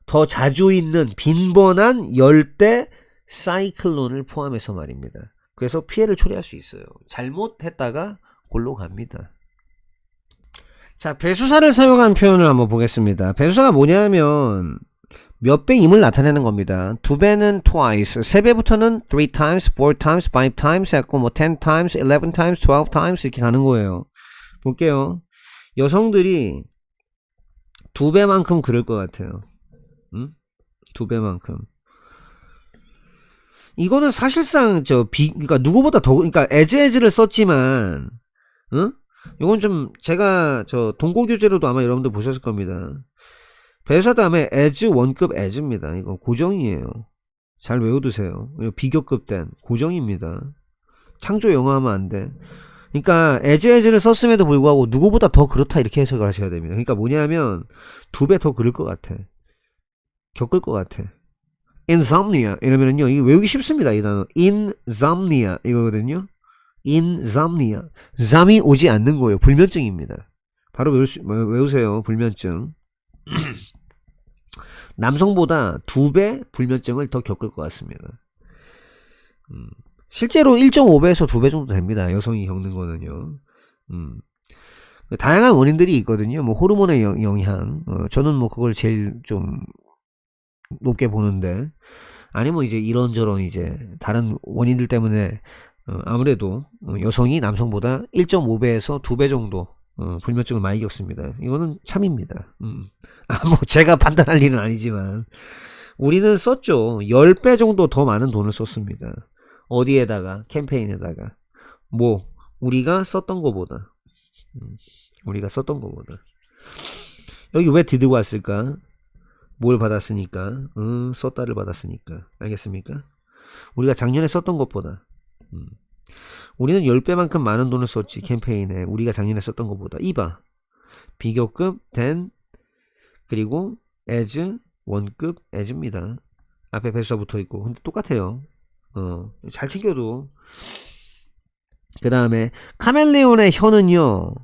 더 자주 있는 빈번한 열대 사이클론을 포함해서 말입니다. 그래서 피해를 초래할 수 있어요. 잘못했다가 골로 갑니다. 자, 배수사를 사용한 표현을 한번 보겠습니다. 배수사가 뭐냐면 몇 배임을 나타내는 겁니다. 2배는 twice, 3배부터는 3 times, 4 times, 5 times 해갖고 10 times, 11 times, 12 times 이렇게 가는 거예요. 볼게요. 여성들이 2배만큼 그럴 것 같아요. 2배만큼. 이거는 사실상 그러니까 누구보다 더, 그러니까 as를 썼지만, 이건 좀 제가 저 동고교재로도 아마 여러분들 보셨을 겁니다. 배사 다음에 as 원급 as입니다. 이거 고정이에요. 잘 외워두세요. 이거 비교급 된 고정입니다. 창조 영어하면 안 돼. 그러니까 as를 썼음에도 불구하고 누구보다 더 그렇다 이렇게 해석을 하셔야 됩니다. 그러니까 뭐냐면 2배 더 그럴 것 같아. 겪을 것 같아. insomnia 이러면은요, 이거 외우기 쉽습니다. 이 단어 insomnia 이거거든요. insomnia, 잠이 오지 않는 거예요. 불면증입니다. 바로 외우세요. 불면증. 남성보다 2배 불면증을 더 겪을 것 같습니다. 실제로 1.5배에서 2배 정도 됩니다. 여성이 겪는 거는요. 다양한 원인들이 있거든요. 뭐 호르몬의 영향. 저는 뭐 그걸 제일 좀 높게 보는데, 아니면 이제 이런저런 이제 다른 원인들 때문에 아무래도 여성이 남성보다 1.5배에서 2배 정도 불면증을 많이 겪습니다. 이거는 참입니다. 뭐 제가 판단할 일은 아니지만 우리는 썼죠. 10배 정도 더 많은 돈을 썼습니다. 어디에다가? 캠페인에다가. 뭐 우리가 썼던 거보다. 여기 왜 디드고 왔을까? 뭘 받았으니까? 썼다를 받았으니까. 알겠습니까? 우리가 작년에 썼던 것보다. 우리는 10배만큼 많은 돈을 썼지. 캠페인에 우리가 작년에 썼던 것보다. 이봐, 비교급 then 그리고 as 원급 as입니다. 앞에 배수가 붙어있고. 근데 똑같아요. 잘 챙겨도. 그 다음에 카멜레온의 혀는요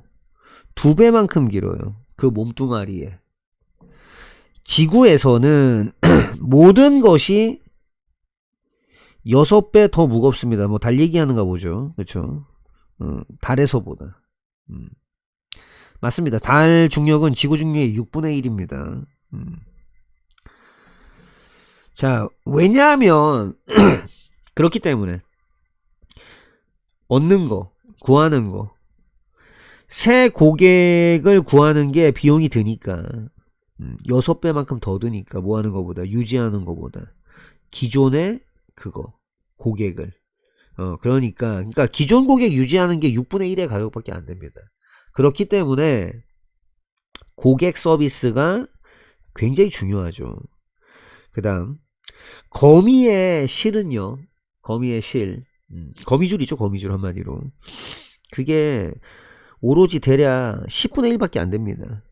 2배만큼 길어요. 그 몸뚱아리에. 지구에서는 모든 것이 6배 더 무겁습니다. 뭐 달 얘기하는가 보죠. 그렇죠? 달에서보다. 맞습니다. 달 중력은 지구 중력의 6분의 1입니다. 자, 왜냐하면 그렇기 때문에 얻는 거, 구하는 거, 새 고객을 구하는 게 비용이 드니까 6배만큼 더 드니까, 뭐 하는 거보다, 유지하는 거보다 기존의 그거 고객을 그러니까 기존 고객 유지하는 게 6분의 1의 가격밖에 안 됩니다. 그렇기 때문에 고객 서비스가 굉장히 중요하죠. 그 다음 거미의 실은요, 거미의 실, 거미줄이죠. 거미줄 한마디로. 그게 오로지 대략 10분의 1밖에 안 됩니다.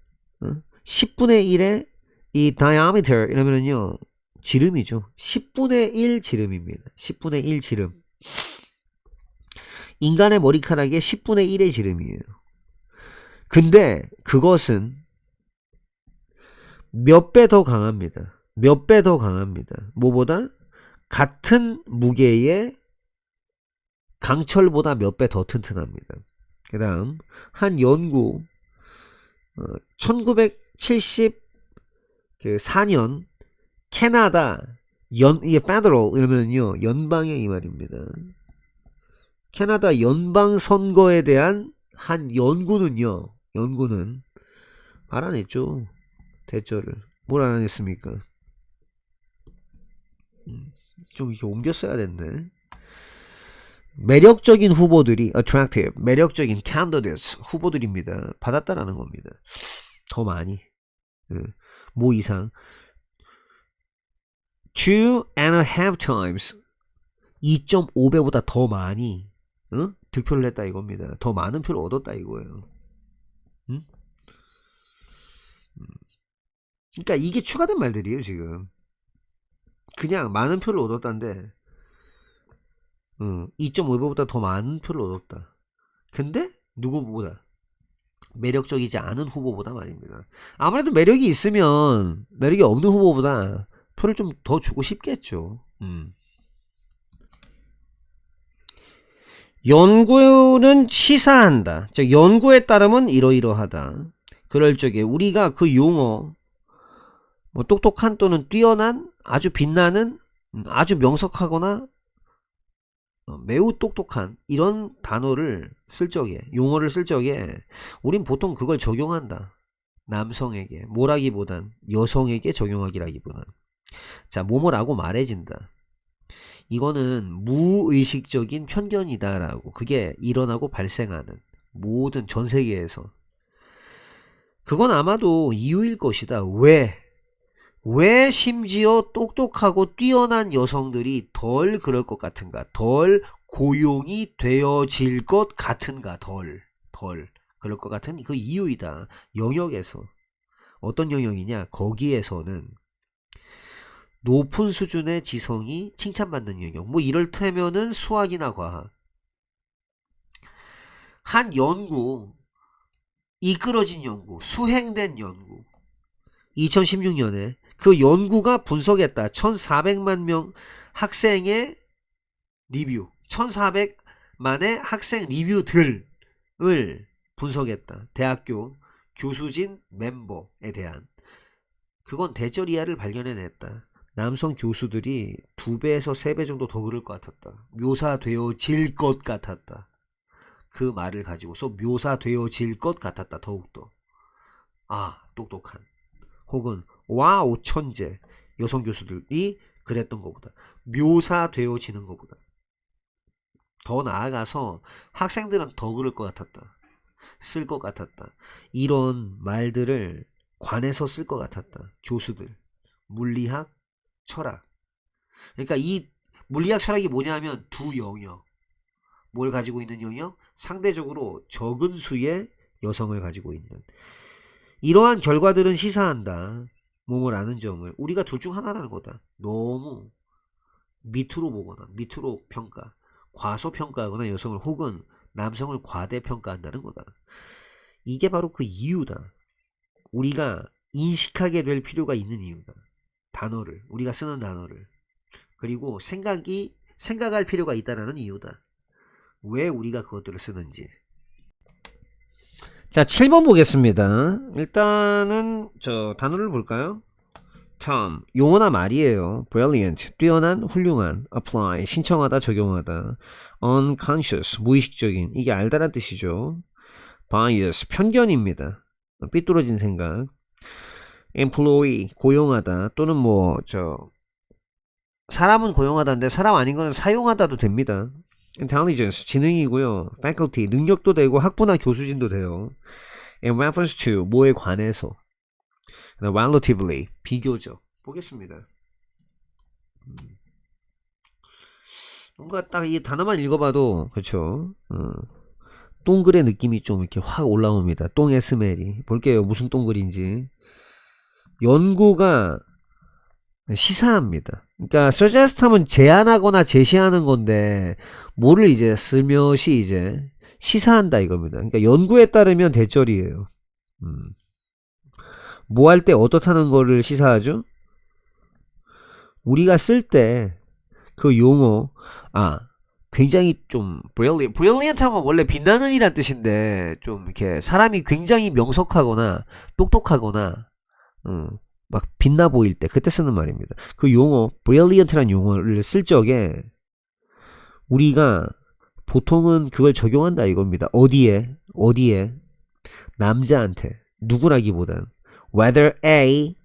10분의 1의 이 diameter 이러면은요 지름이죠. 10분의 1 지름입니다. 10분의 1 지름. 인간의 머리카락의 10분의 1의 지름이에요. 근데 그것은 몇 배 더 강합니다. 몇 배 더 강합니다. 뭐보다? 같은 무게의 강철보다 몇 배 더 튼튼합니다. 그 다음 한 연구 1974년 캐나다 이게 페더럴 이러면요 연방의 이 말입니다. 캐나다 연방 선거에 대한 한 연구는 알아냈죠. 대절을. 뭘 알아냈습니까? 좀 이렇게 옮겨 써야 됐네. 매력적인 후보들이 attractive, 매력적인 candidates 후보들입니다. 받았다라는 겁니다. 더 많이. 뭐 이상 2.5 times 2.5배보다 더 많이 득표를 했다 이겁니다. 더 많은 표를 얻었다 이거예요. 그러니까 이게 추가된 말들이에요 지금. 그냥 많은 표를 얻었다는데 2.5배보다 더 많은 표를 얻었다. 근데 누구보다? 매력적이지 않은 후보보다 말입니다. 아무래도 매력이 있으면 매력이 없는 후보보다 표를 좀 더 주고 싶겠죠. 연구는 시사한다. 즉 연구에 따르면 이러이러하다. 그럴 적에 우리가 그 용어 뭐 똑똑한 또는 뛰어난, 아주 빛나는, 아주 명석하거나 매우 똑똑한 이런 단어를 쓸 적에, 용어를 쓸 적에 우린 보통 그걸 적용한다. 남성에게, 뭐라기보단 여성에게 적용하기라기보단. 자, 뭐뭐라고 말해진다. 이거는 무의식적인 편견이다라고. 그게 일어나고 발생하는 모든 전 세계에서. 그건 아마도 이유일 것이다. 왜 심지어 똑똑하고 뛰어난 여성들이 덜 그럴 것 같은가? 덜 고용이 되어질 것 같은가? 덜 그럴 것 같은 그 이유이다. 영역에서. 어떤 영역이냐? 거기에서는 높은 수준의 지성이 칭찬받는 영역. 뭐 이를테면은 수학이나 과학. 한 연구, 이끌어진 연구, 수행된 연구. 2016년에 그 연구가 분석했다. 1400만 명 학생의 리뷰. 1400만의 학생 리뷰들을 분석했다. 대학교 교수진 멤버에 대한. 그건 대저리아를 발견해냈다. 남성 교수들이 2배에서 3배 정도 더 그럴 것 같았다. 묘사되어질 것 같았다. 그 말을 가지고서 묘사되어질 것 같았다. 더욱더. 아, 똑똑한. 혹은 와우 천재 여성 교수들이 그랬던 것보다. 묘사되어지는 것보다. 더 나아가서 학생들은 더 그럴 것 같았다. 쓸 것 같았다. 이런 말들을 관해서 쓸 것 같았다. 교수들. 물리학, 철학. 그러니까 이 물리학 철학이 뭐냐면 두 영역. 뭘 가지고 있는 영역? 상대적으로 적은 수의 여성을 가지고 있는. 이러한 결과들은 시사한다. 뭐뭐라는 점을. 우리가 둘 중 하나라는 거다. 너무 밑으로 보거나 밑으로 평가, 과소평가하거나 여성을 혹은 남성을 과대평가한다는 거다. 이게 바로 그 이유다. 우리가 인식하게 될 필요가 있는 이유다. 단어를, 우리가 쓰는 단어를. 그리고 생각할 필요가 있다라는 이유다. 왜 우리가 그것들을 쓰는지. 자, 7번 보겠습니다. 일단은 저 단어를 볼까요? term, 용어나 말이에요. brilliant, 뛰어난, 훌륭한. apply, 신청하다, 적용하다. unconscious, 무의식적인. 이게 알다란 뜻이죠. bias, 편견입니다. 삐뚤어진 생각. employee, 고용하다. 또는 사람은 고용하다인데 사람 아닌 거는 사용하다도 됩니다. intelligence, 지능이고요. faculty, 능력도 되고 학부나 교수진도 돼요. in reference to, 뭐에 관해서. relatively, 비교적. 보겠습니다. 뭔가 딱 이 단어만 읽어봐도 그렇죠. 동글의 느낌이 좀 이렇게 확 올라옵니다. 똥의 스멜이. 볼게요. 무슨 동글인지. 연구가 시사합니다. 그러니까 suggest 하면 제안하거나 제시하는 건데 뭐를 이제 슬며시 이제 시사한다 이겁니다. 그러니까 연구에 따르면 대절이에요. 뭐 할 때 어떻다는 거를 시사하죠? 우리가 쓸 때 그 용어, 굉장히 좀 brilliant 하면 원래 빛나는 이란 뜻인데 좀 이렇게 사람이 굉장히 명석하거나 똑똑하거나 막 빛나 보일 때 그때 쓰는 말입니다. 그 용어 brilliant라는 용어를 쓸 적에 우리가 보통은 그걸 적용한다 이겁니다. 어디에? 남자한테. 누구라기보단 whether A,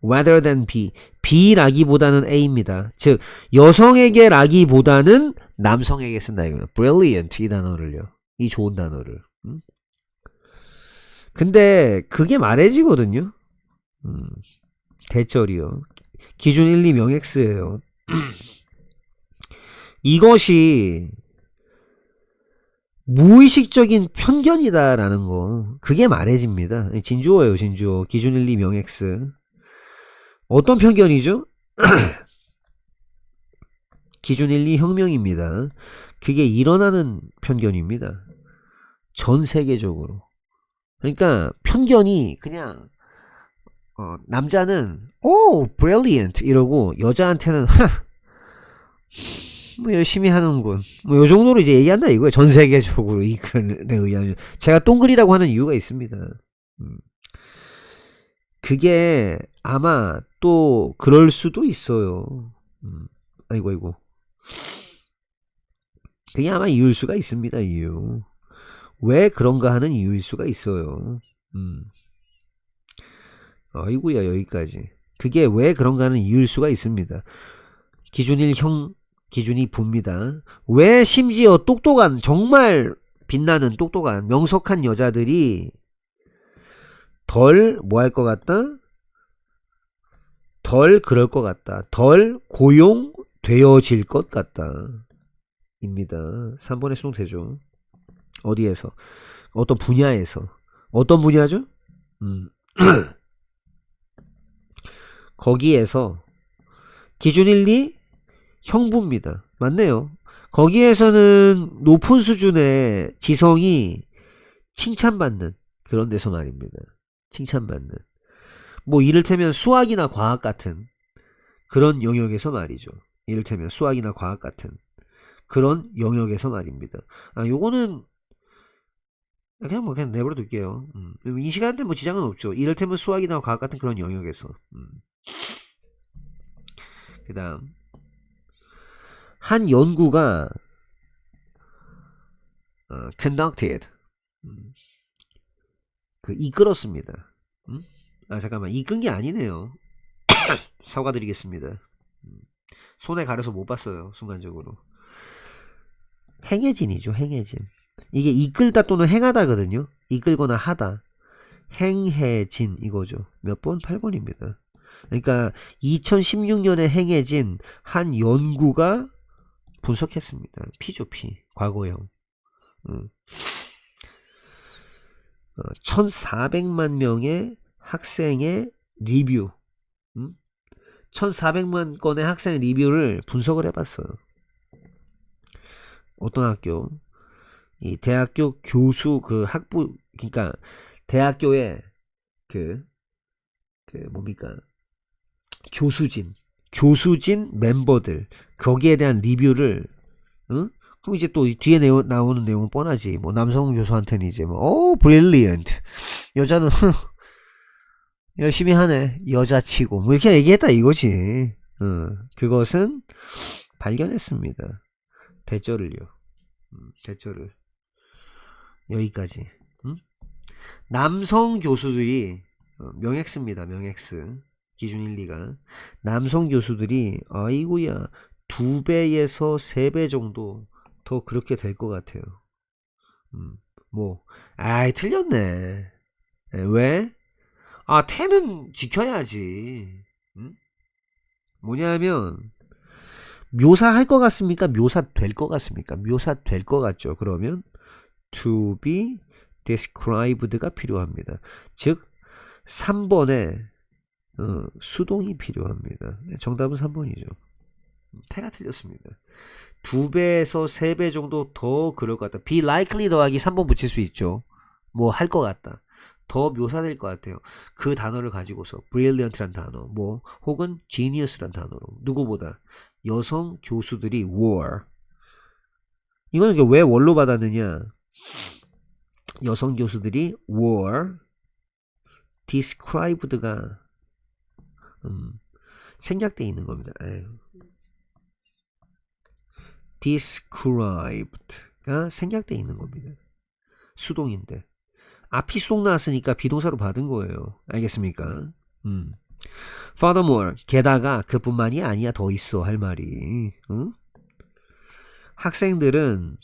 rather than B. B라기보다는 A입니다. 즉 여성에게 라기보다는 남성에게 쓴다 이거예요. brilliant 이 단어를요. 이 좋은 단어를. 근데 그게 말해지거든요. 대절이요. 기준 1, 2 명X예요. 이것이 무의식적인 편견이다라는 거. 그게 말해집니다. 진주어예요. 진주어. 기준 1, 2 명X. 어떤 편견이죠? 기준 1, 2 혁명입니다. 그게 일어나는 편견입니다. 전 세계적으로. 그러니까 편견이 그냥 남자는 brilliant 이러고 여자한테는 뭐 열심히 하는군. 뭐 요 정도로 이제 얘기한다 이거예요. 전 세계적으로 이 글에 의하면. 제가 동글이라고 하는 이유가 있습니다. 그게 아마 또 그럴 수도 있어요. 아이고. 그게 아마 이유일 수가 있습니다. 이유. 왜 그런가 하는 이유일 수가 있어요. 아이고야 여기까지. 그게 왜 그런가 하는 이유일 수가 있습니다. 기준 1 기준이 부입니다. 왜 심지어 똑똑한 정말 빛나는 똑똑한 명석한 여자들이 덜 뭐 할 것 같다? 덜 그럴 것 같다. 덜 고용되어질 것 같다. 입니다. 3번의 수동태죠. 어디에서? 어떤 분야에서. 어떤 분야죠? 거기에서 기준일리 형부입니다. 맞네요. 거기에서는 높은 수준의 지성이 칭찬받는 그런 데서 말입니다. 칭찬받는. 뭐 이를테면 수학이나 과학 같은 그런 영역에서 말이죠. 이를테면 수학이나 과학 같은 그런 영역에서 말입니다. 아, 요거는 그냥 내버려 둘게요. 이 시간대 뭐 지장은 없죠. 이를테면 수학이나 과학 같은 그런 영역에서. 그 다음 한 연구가 conducted 그 이끌었습니다. 아 잠깐만 이끈 게 아니네요. 사과드리겠습니다. 손에 가려서 못 봤어요. 순간적으로. 행해진이죠. 행해진. 이게 이끌다 또는 행하다거든요. 이끌거나 하다. 행해진 이거죠. 몇 번? 8번입니다. 그러니까 2016년에 행해진 한 연구가 분석했습니다. P죠. P. 과거형. 1400만 명의 학생의 리뷰 1400만 건의 학생 리뷰를 분석을 해봤어요. 어떤 학교? 이 대학교 교수 그 학부 그러니까 대학교의 그 뭡니까? 교수진 멤버들 거기에 대한 리뷰를 그럼 이제 또 뒤에 나오는 내용은 뻔하지. 뭐 남성 교수한테는 이제 뭐 brilliant 여자는 열심히 하네 여자치고 뭐 이렇게 얘기했다 이거지. 그것은 발견했습니다. 대절을요. 대절을 여기까지. 남성 교수들이 명엑스입니다. 명엑스 기준 1, 2가 남성 교수들이 아이고야 2배에서 3배 정도 더 그렇게 될 것 같아요. 뭐 아이 틀렸네. 왜? 아 10은 지켜야지. 뭐냐면 묘사할 것 같습니까? 묘사될 것 같습니까? 묘사될 것 같죠. 그러면 to be described가 필요합니다. 즉 3번에 수동이 필요합니다. 정답은 3번이죠. 태가 틀렸습니다. 2배에서 3배 정도 더 그럴 것 같다. be likely 더하기 3번 붙일 수 있죠. 뭐 할 것 같다. 더 묘사될 것 같아요. 그 단어를 가지고서 brilliant란 단어 뭐 혹은 genius란 단어로 누구보다 여성 교수들이 were 이거는 왜 월로 받았느냐. 여성 교수들이 were described가 생략되어 있는 겁니다. described가 생략되어 있는 겁니다. 수동인데 앞이 수동 나왔으니까 비동사로 받은 거예요. 알겠습니까? Furthermore 게다가 그뿐만이 아니야. 더 있어 할 말이. 학생들은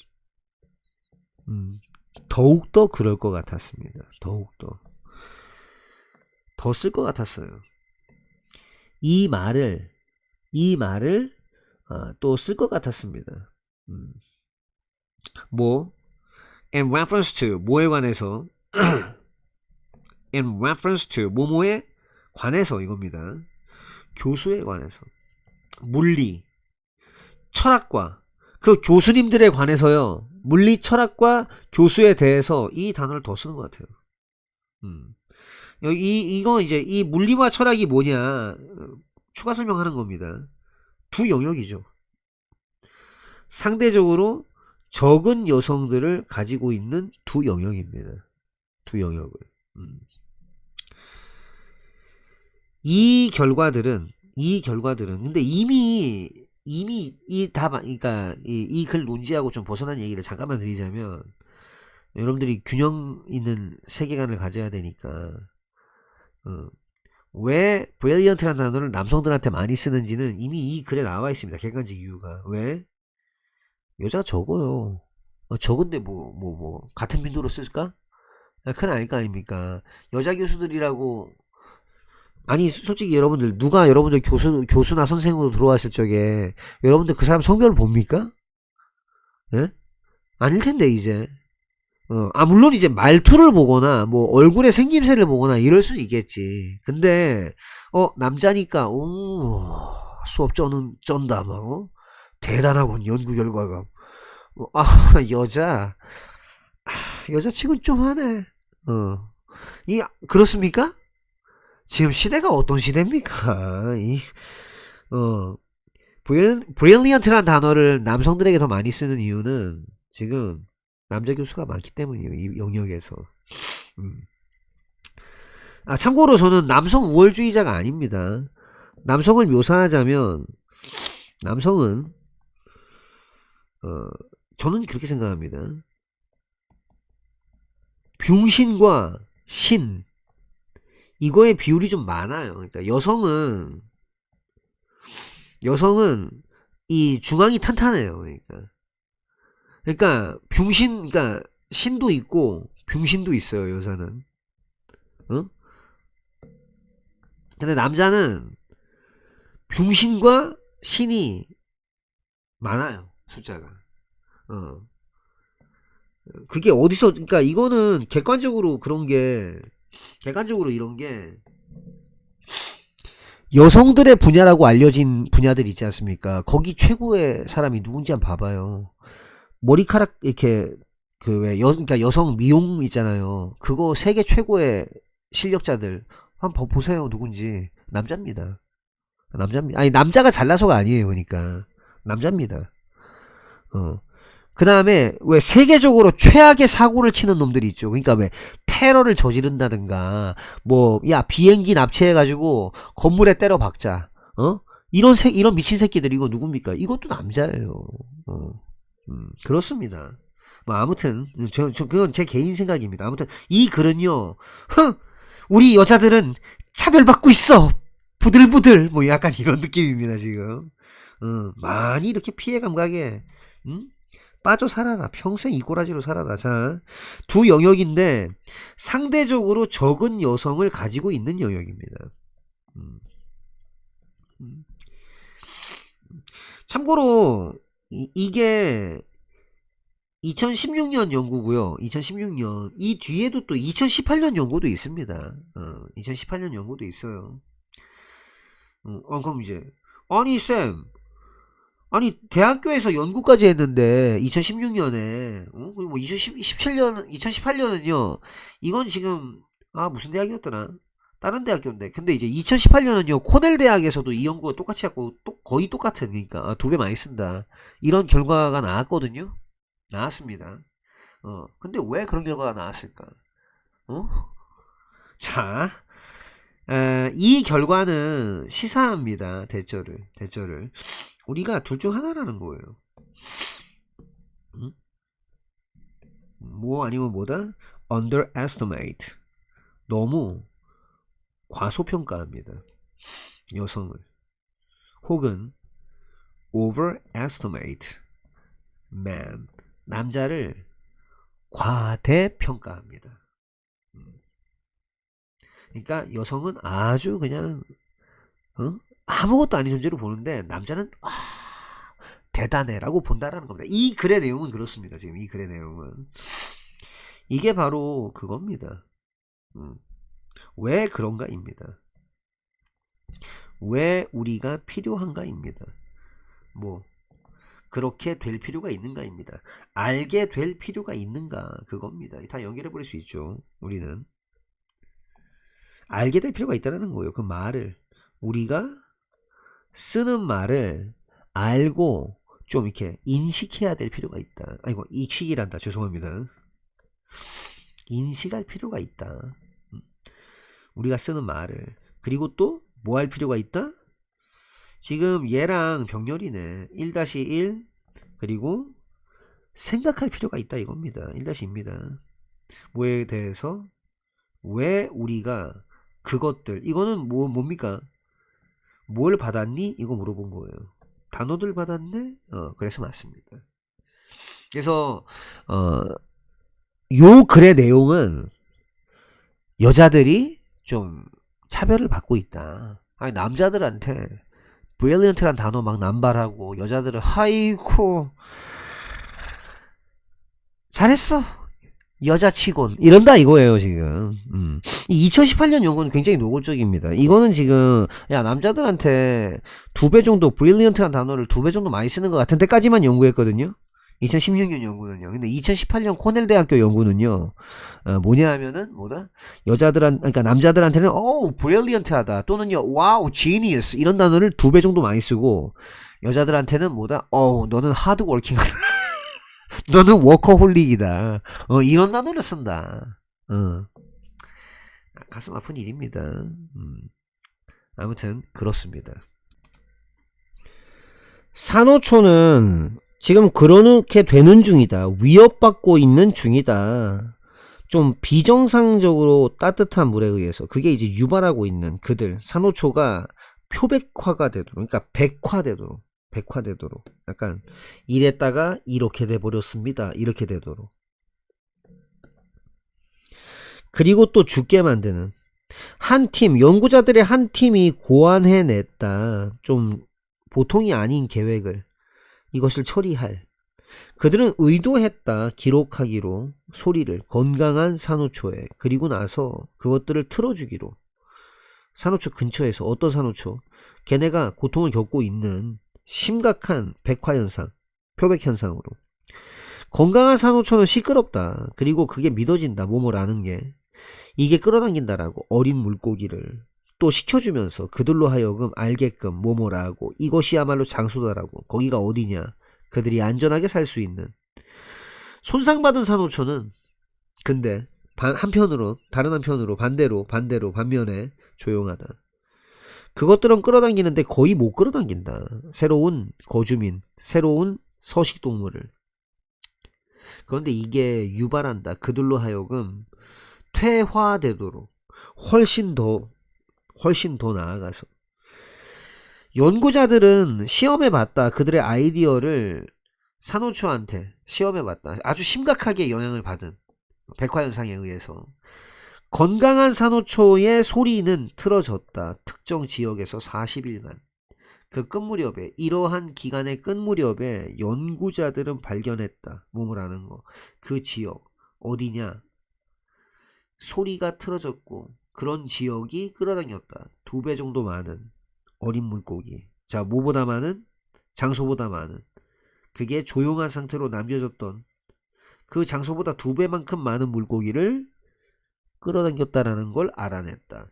더욱더 그럴 것 같았습니다. 더욱더 더 쓸 것 같았어요. 이 말을 또 쓸 것 같았습니다. 뭐 in reference to 뭐에 관해서 in reference to 뭐뭐에 관해서 이겁니다. 교수에 관해서 물리 철학과 그 교수님들에 관해서요. 물리 철학과 교수에 대해서 이 단어를 더 쓰는 것 같아요. 이거 이제 이 물리와 철학이 뭐냐 추가 설명하는 겁니다. 두 영역이죠. 상대적으로 적은 여성들을 가지고 있는 두 영역입니다. 두 영역을. 이 결과들은 근데 이미 이 답 그러니까 이 글 논지하고 좀 벗어난 얘기를 잠깐만 드리자면 여러분들이 균형 있는 세계관을 가져야 되니까 왜 brilliant라는 단어를 남성들한테 많이 쓰는지는 이미 이 글에 나와 있습니다. 객관적 이유가. 왜? 여자가 적어요. 적은데 같은 빈도로 쓸까? 그건 아닐 거 아닙니까? 여자 교수들이라고, 아니, 솔직히 여러분들, 누가 여러분들 교수나 선생으로 들어왔을 적에, 여러분들 그 사람 성별을 봅니까? 예? 아닐 텐데, 이제. 물론 이제 말투를 보거나, 뭐, 얼굴의 생김새를 보거나, 이럴 수는 있겠지. 근데, 남자니까, 수업 쩐다, 막, 대단하군, 연구 결과가. 아, 여자. 여자치곤 좀 하네. 그렇습니까? 지금 시대가 어떤 시대입니까? 어, 브릴리언트란 단어를 남성들에게 더 많이 쓰는 이유는 지금 남자 교수가 많기 때문이에요. 이 영역에서. 음. 참고로 저는 남성 우월주의자가 아닙니다. 남성을 묘사하자면 남성은 저는 그렇게 생각합니다. 병신과 신, 이거의 비율이 좀 많아요. 그러니까 여성은 이 중앙이 탄탄해요. 그러니까 그러니까 신도 있고 병신도 있어요. 여자는. 근데 남자는 병신과 신이 많아요. 숫자가. 그게 어디서, 그러니까 이거는 객관적으로 이런 게 여성들의 분야라고 알려진 분야들 있지 않습니까? 거기 최고의 사람이 누군지 한번 봐봐요. 머리카락 이렇게 그러니까 여성 미용 있잖아요. 그거 세계 최고의 실력자들 한번 보세요. 누군지. 남자입니다. 아니, 남자가 잘나서가 아니에요. 그러니까 남자입니다. 그 다음에 왜 세계적으로 최악의 사고를 치는 놈들이 있죠. 그러니까 왜 테러를 저지른다든가, 야, 비행기 납치해가지고 건물에 때려 박자, 이런 미친 새끼들, 이거 누굽니까? 이것도 남자예요. 그렇습니다. 아무튼 그건 제 개인 생각입니다. 아무튼 이 글은요, 우리 여자들은 차별받고 있어, 부들부들, 약간 이런 느낌입니다 지금. 많이 이렇게 피해 감각에 빠져 살아라. 평생 이 꼬라지로 살아라. 자, 두 영역인데 상대적으로 적은 여성을 가지고 있는 영역입니다. 참고로 이게 2016년 연구고요. 2016년 이 뒤에도 또 2018년 연구도 있습니다. 2018년 연구도 있어요. 그럼 이제 아니 쌤, 아니 대학교에서 연구까지 했는데 2016년에 그리고 2018년은요. 이건 지금 무슨 대학이었더라? 다른 대학교인데. 근데 이제 2018년은요. 코넬 대학에서도 이 연구가 똑같이 하고 거의 똑같은, 그러니까 2배 많이 쓴다. 이런 결과가 나왔거든요. 나왔습니다. 근데 왜 그런 결과가 나왔을까? 자, 이 결과는 시사합니다. 대절을. 우리가 둘 중 하나라는 거예요. 아니면 뭐다? underestimate. 너무 과소평가합니다. 여성을. 혹은 overestimate man. 남자를 과대평가합니다. 그러니까 여성은 아주 그냥 아무것도 아닌 존재로 보는데 남자는 대단해라고 본다라는 겁니다. 이 글의 내용은 그렇습니다. 지금 이 글의 내용은 이게 바로 그겁니다. 왜 그런가입니다. 왜 우리가 필요한가입니다. 그렇게 될 필요가 있는가입니다. 알게 될 필요가 있는가, 그겁니다. 다 연결해 버릴 수 있죠. 우리는 알게 될 필요가 있다는 거예요. 그 말을, 우리가 쓰는 말을 알고 좀 이렇게 인식해야 될 필요가 있다. 아이고, 익식이란다. 죄송합니다. 인식할 필요가 있다. 우리가 쓰는 말을. 그리고 또 뭐 할 필요가 있다? 지금 얘랑 병렬이네. 1-1 그리고 생각할 필요가 있다 이겁니다. 1-2입니다. 뭐에 대해서 왜 우리가 그것들, 이거는 뭡니까? 뭘 받았니? 이거 물어본 거예요. 단어들 받았네? 그래서 맞습니다. 그래서 요 글의 내용은 여자들이 좀 차별을 받고 있다. 아니 남자들한테 brilliant란 단어 막 남발하고 여자들은 아이고 잘했어 여자치곤 이런다 이거예요 지금. 이 2018년 연구는 굉장히 노골적입니다. 이거는 지금 야 남자들한테 2배 정도 brilliant란 단어를 2배 정도 많이 쓰는 것 같은 데까지만 연구했거든요. 2016년 연구는요. 근데 2018년 코넬 대학교 연구는요. 뭐냐 하면은 뭐다? 그러니까 남자들한테는 brilliant하다 또는요 와우 genius 이런 단어를 2배 정도 많이 쓰고 여자들한테는 뭐다? 너는 hardworking하다. 너는 워커홀릭이다. 이런 단어를 쓴다. 가슴 아픈 일입니다. 아무튼 그렇습니다. 산호초는 지금 그렇게 되는 중이다. 위협받고 있는 중이다. 좀 비정상적으로 따뜻한 물에 의해서 그게 이제 유발하고 있는 그들 산호초가 표백화가 되도록 그러니까 백화되도록 약간 이랬다가 이렇게 돼버렸습니다. 이렇게 되도록 그리고 또 죽게 만드는 한 팀 연구자들의 한 팀이 고안해냈다. 좀 보통이 아닌 계획을 이것을 처리할 그들은 의도했다. 기록하기로 소리를 건강한 산호초에 그리고 나서 그것들을 틀어주기로 산호초 근처에서 어떤 산호초 걔네가 고통을 겪고 있는 심각한 백화현상 표백현상으로 건강한 산호초는 시끄럽다. 그리고 그게 믿어진다. 뭐뭐라는 게 이게 끌어당긴다라고 어린 물고기를 또 시켜주면서 그들로 하여금 알게끔 뭐뭐라고 이것이야말로 장소다라고 거기가 어디냐 그들이 안전하게 살 수 있는 손상받은 산호초는 근데 한편으로 다른 한편으로 반면에 조용하다. 그것들은 끌어당기는데 거의 못 끌어당긴다. 새로운 거주민 새로운 서식동물을 그런데 이게 유발한다. 그들로 하여금 퇴화되도록 훨씬 더 나아가서 연구자들은 시험해봤다. 그들의 아이디어를 산호초한테 시험해봤다. 아주 심각하게 영향을 받은 백화현상에 의해서 건강한 산호초의 소리는 틀어졌다. 특정 지역에서 40일간 그 끝 무렵에 이러한 기간의 끝 무렵에 연구자들은 발견했다. 뭐뭐라는 거. 그 지역 어디냐? 소리가 틀어졌고 그런 지역이 끌어당겼다. 2배 정도 많은 어린 물고기. 자, 뭐보다 많은? 장소보다 많은. 그게 조용한 상태로 남겨졌던 그 장소보다 2배만큼 많은 물고기를 끌어당겼다라는 걸 알아냈다.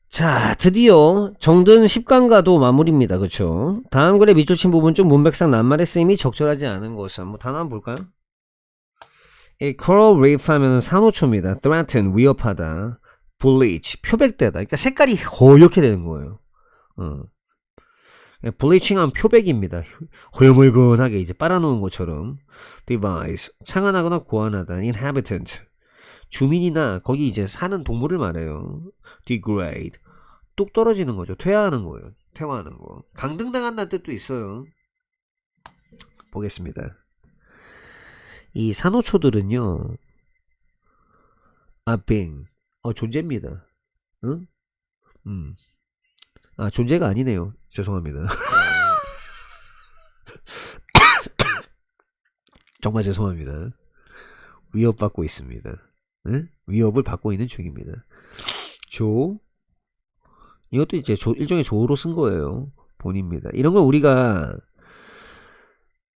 자, 드디어 정든 10강과도 마무리입니다. 그쵸? 다음 글의 밑줄 친 부분 중 문맥상 낱말의 쓰임이 적절하지 않은 것을 한번 단어 한번 볼까요? 이 coral reef 하면은 산호초입니다. threaten, 위협하다. bleach, 표백되다. 그러니까 색깔이 허옇게 되는 거예요. bleaching 하면 표백입니다. 허여멀건하게 이제 빨아놓은 것처럼. devise, 창안하거나 고안하다. inhabitant, 주민이나 거기 이제 사는 동물을 말해요. degrade, 뚝 떨어지는 거죠. 퇴화하는 거예요. 퇴화하는 거. 강등당한다는 뜻도 있어요. 보겠습니다. 이 산호초들은요, being, 존재입니다. 응? 존재가 아니네요. 죄송합니다. 정말 죄송합니다. 위협받고 있습니다. 응? 위협을 받고 있는 중입니다. 이것도 이제 일종의 조로 쓴 거예요. 본입니다. 이런 걸 우리가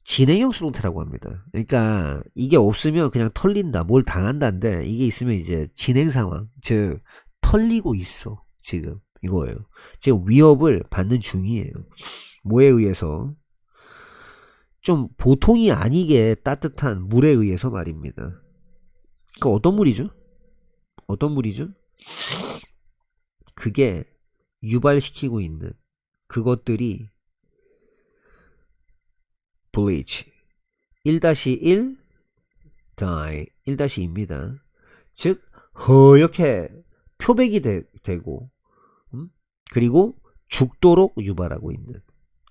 진행형 수동태라고 합니다. 그러니까 이게 없으면 그냥 털린다, 뭘 당한다인데 이게 있으면 이제 진행 상황, 즉 털리고 있어 지금 이거예요. 지금 위협을 받는 중이에요. 뭐에 의해서? 좀 보통이 아니게 따뜻한 물에 의해서 말입니다. 그 어떤 물이죠? 어떤 물이죠? 그게 유발시키고 있는 그것들이 bleach 1-1 dye 1-2입니다. 즉 허옇게 표백이 되고 그리고 죽도록 유발하고 있는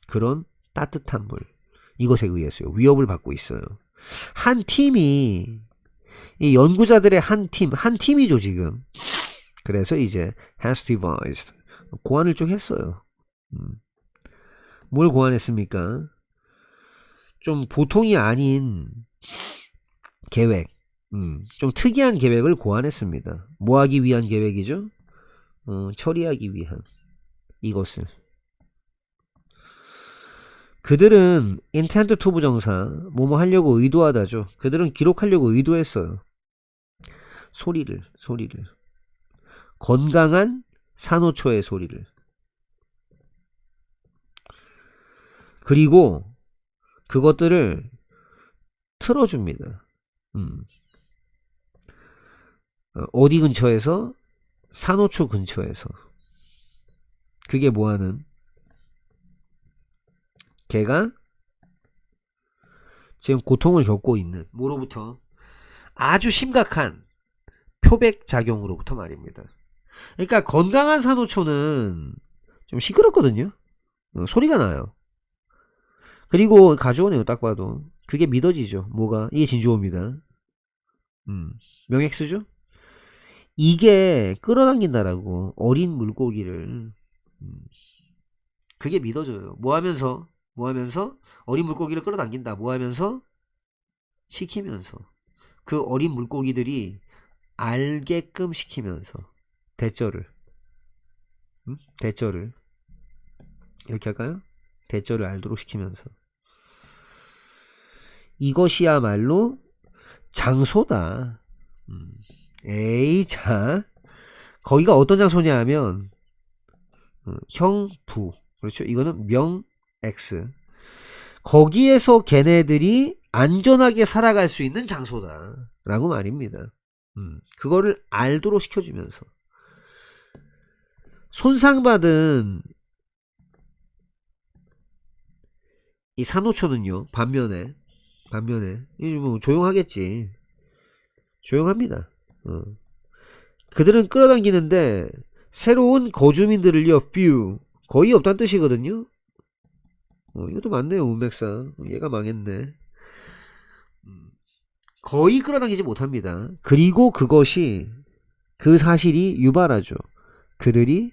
그런 따뜻한 물 이것에 의해서요. 위협을 받고 있어요. 한 팀이 이 연구자들의 한 팀이죠 지금. 그래서 이제 has devised 고안을 쭉 했어요. 뭘 고안했습니까? 좀 보통이 아닌 계획, 좀 특이한 계획을 고안했습니다. 뭐 하기 위한 계획이죠? 처리하기 위한 이것을. 그들은 intend to 부정사 뭐뭐 하려고 의도하다죠. 그들은 기록하려고 의도했어요. 소리를 건강한 산호초의 소리를. 그리고 그것들을 틀어줍니다. 어디 근처에서? 산호초 근처에서. 그게 뭐하는? 걔가 지금 고통을 겪고 있는 뭐로부터? 아주 심각한 표백작용으로부터 말입니다. 그러니까 건강한 산호초는 좀 시끄럽거든요. 소리가 나요. 그리고 가져오네요. 딱 봐도 그게 믿어지죠. 뭐가? 이게 진주호입니다. 명엑스죠. 이게 끌어당긴다라고 어린 물고기를. 그게 믿어져요. 뭐하면서 어린 물고기를 끌어당긴다. 뭐하면서? 시키면서. 그 어린 물고기들이 알게끔 시키면서. 대절을 이렇게 할까요? 대절을 알도록 시키면서. 이것이야말로 장소다. 에이, 자, 거기가 어떤 장소냐 하면 형부, 그렇죠? 이거는 명 X. 거기에서 걔네들이 안전하게 살아갈 수 있는 장소다 라고 말입니다. 그거를 알도록 시켜주면서. 손상받은 이 산호초는요, 반면에 뭐 조용하겠지. 조용합니다. 그들은 끌어당기는데 새로운 거주민들을요, 뷰 거의 없다는 뜻이거든요. 이것도 맞네요. 문맥상 얘가 망했네. 거의 끌어당기지 못합니다. 그리고 그것이, 그 사실이 유발하죠. 그들이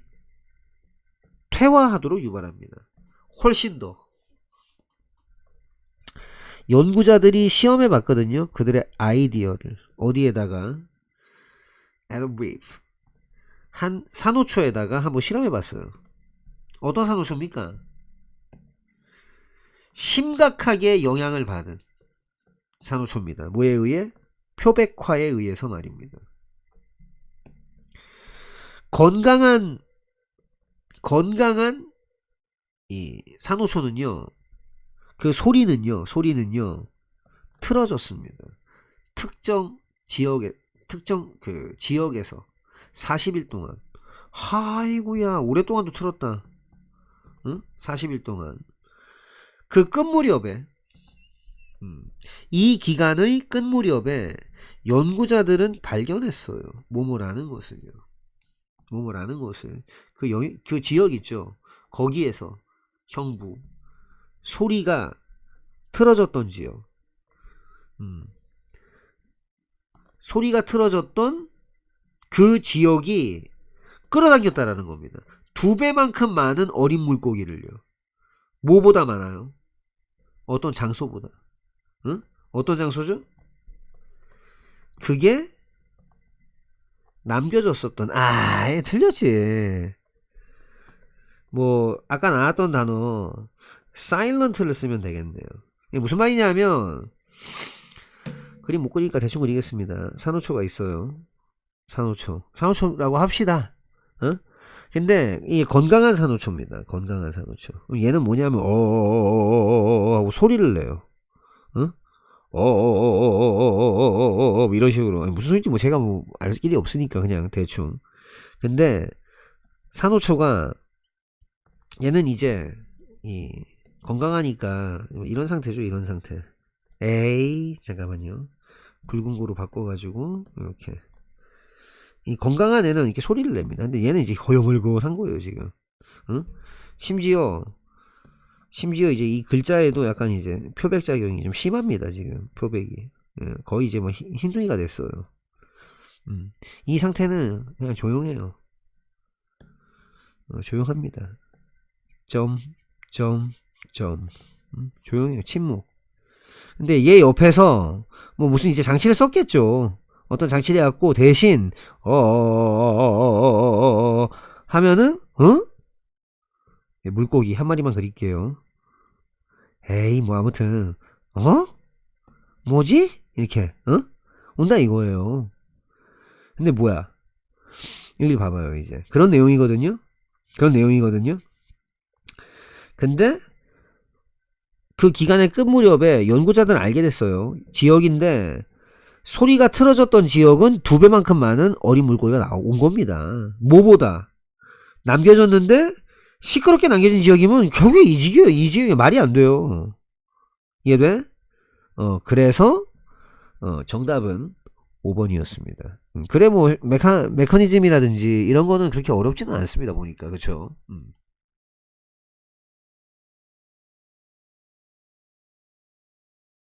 퇴화하도록 유발합니다. 훨씬 더. 연구자들이 시험해 봤거든요. 그들의 아이디어를. 어디에다가? Adam Reeve. 한 산호초에다가 한번 실험해 봤어요. 어떤 산호초입니까? 심각하게 영향을 받은 산호초입니다. 뭐에 의해? 표백화에 의해서 말입니다. 건강한 이 산호초는요, 그 소리는요 틀어졌습니다. 특정 그 지역에서 40일 동안. 아이고야, 오랫동안도 틀었다. 40일 동안. 그 끝무렵에, 이 기간의 끝무렵에 연구자들은 발견했어요. 뭐뭐라는 것을요. 뭐뭐라는 것을. 그 지역 있죠. 거기에서 형부 소리가 틀어졌던 지역. 소리가 틀어졌던 그 지역이 끌어당겼다라는 겁니다. 2배만큼 많은 어린 물고기를요. 뭐보다 많아요? 어떤 장소보다. 어떤 장소죠? 그게 남겨졌었던, 틀렸지. 뭐 아까 나왔던 단어 silent를 쓰면 되겠네요. 이게 무슨 말이냐면, 그림 못 그리니까 대충 그리겠습니다. 산호초가 있어요. 산호초라고 합시다. 근데 이게 건강한 산호초입니다. 건강한 산호초. 얘는 뭐냐면 하고 소리를 내요. 이런 식으로. 무슨 소리인지 뭐 제가 뭐 알 길이 없으니까 그냥 대충. 근데 산호초가, 얘는 이제 이 건강하니까 이런 상태죠. 이런 상태. 에이, 잠깐만요. 굵은 거로 바꿔가지고 이렇게. 이 건강한 애는 이렇게 소리를 냅니다. 근데 얘는 이제 허여멀건한 거예요 지금. 심지어 심지어 이제 이 글자에도 약간 이제 표백작용이 좀 심합니다, 지금. 표백이. 예, 거의 이제 뭐 흰둥이가 됐어요. 이 상태는 그냥 조용해요. 조용합니다. 점, 점, 점. 조용해요. 침묵. 근데 얘 옆에서 뭐 무슨 이제 장치를 썼겠죠. 어떤 장치를 해갖고 대신 하면은 물고기 한 마리만 그릴게요. 에이 뭐 아무튼 뭐지? 이렇게 온다 이거예요. 근데 뭐야? 여기 봐봐요 이제 그런 내용이거든요. 그런 내용이거든요. 근데 그 기간의 끝 무렵에 연구자들은 알게 됐어요. 지역인데 소리가 틀어졌던 지역은 2배만큼 많은 어린 물고기가 나온 겁니다. 뭐보다 남겨졌는데 시끄럽게 남겨진 지역이면 결국에 이 지역이에요. 이 지역이 말이 안 돼요. 이해돼? 그래서 정답은 5번이었습니다. 그래 뭐 메커니즘이라든지 이런 거는 그렇게 어렵지는 않습니다. 보니까 그쵸?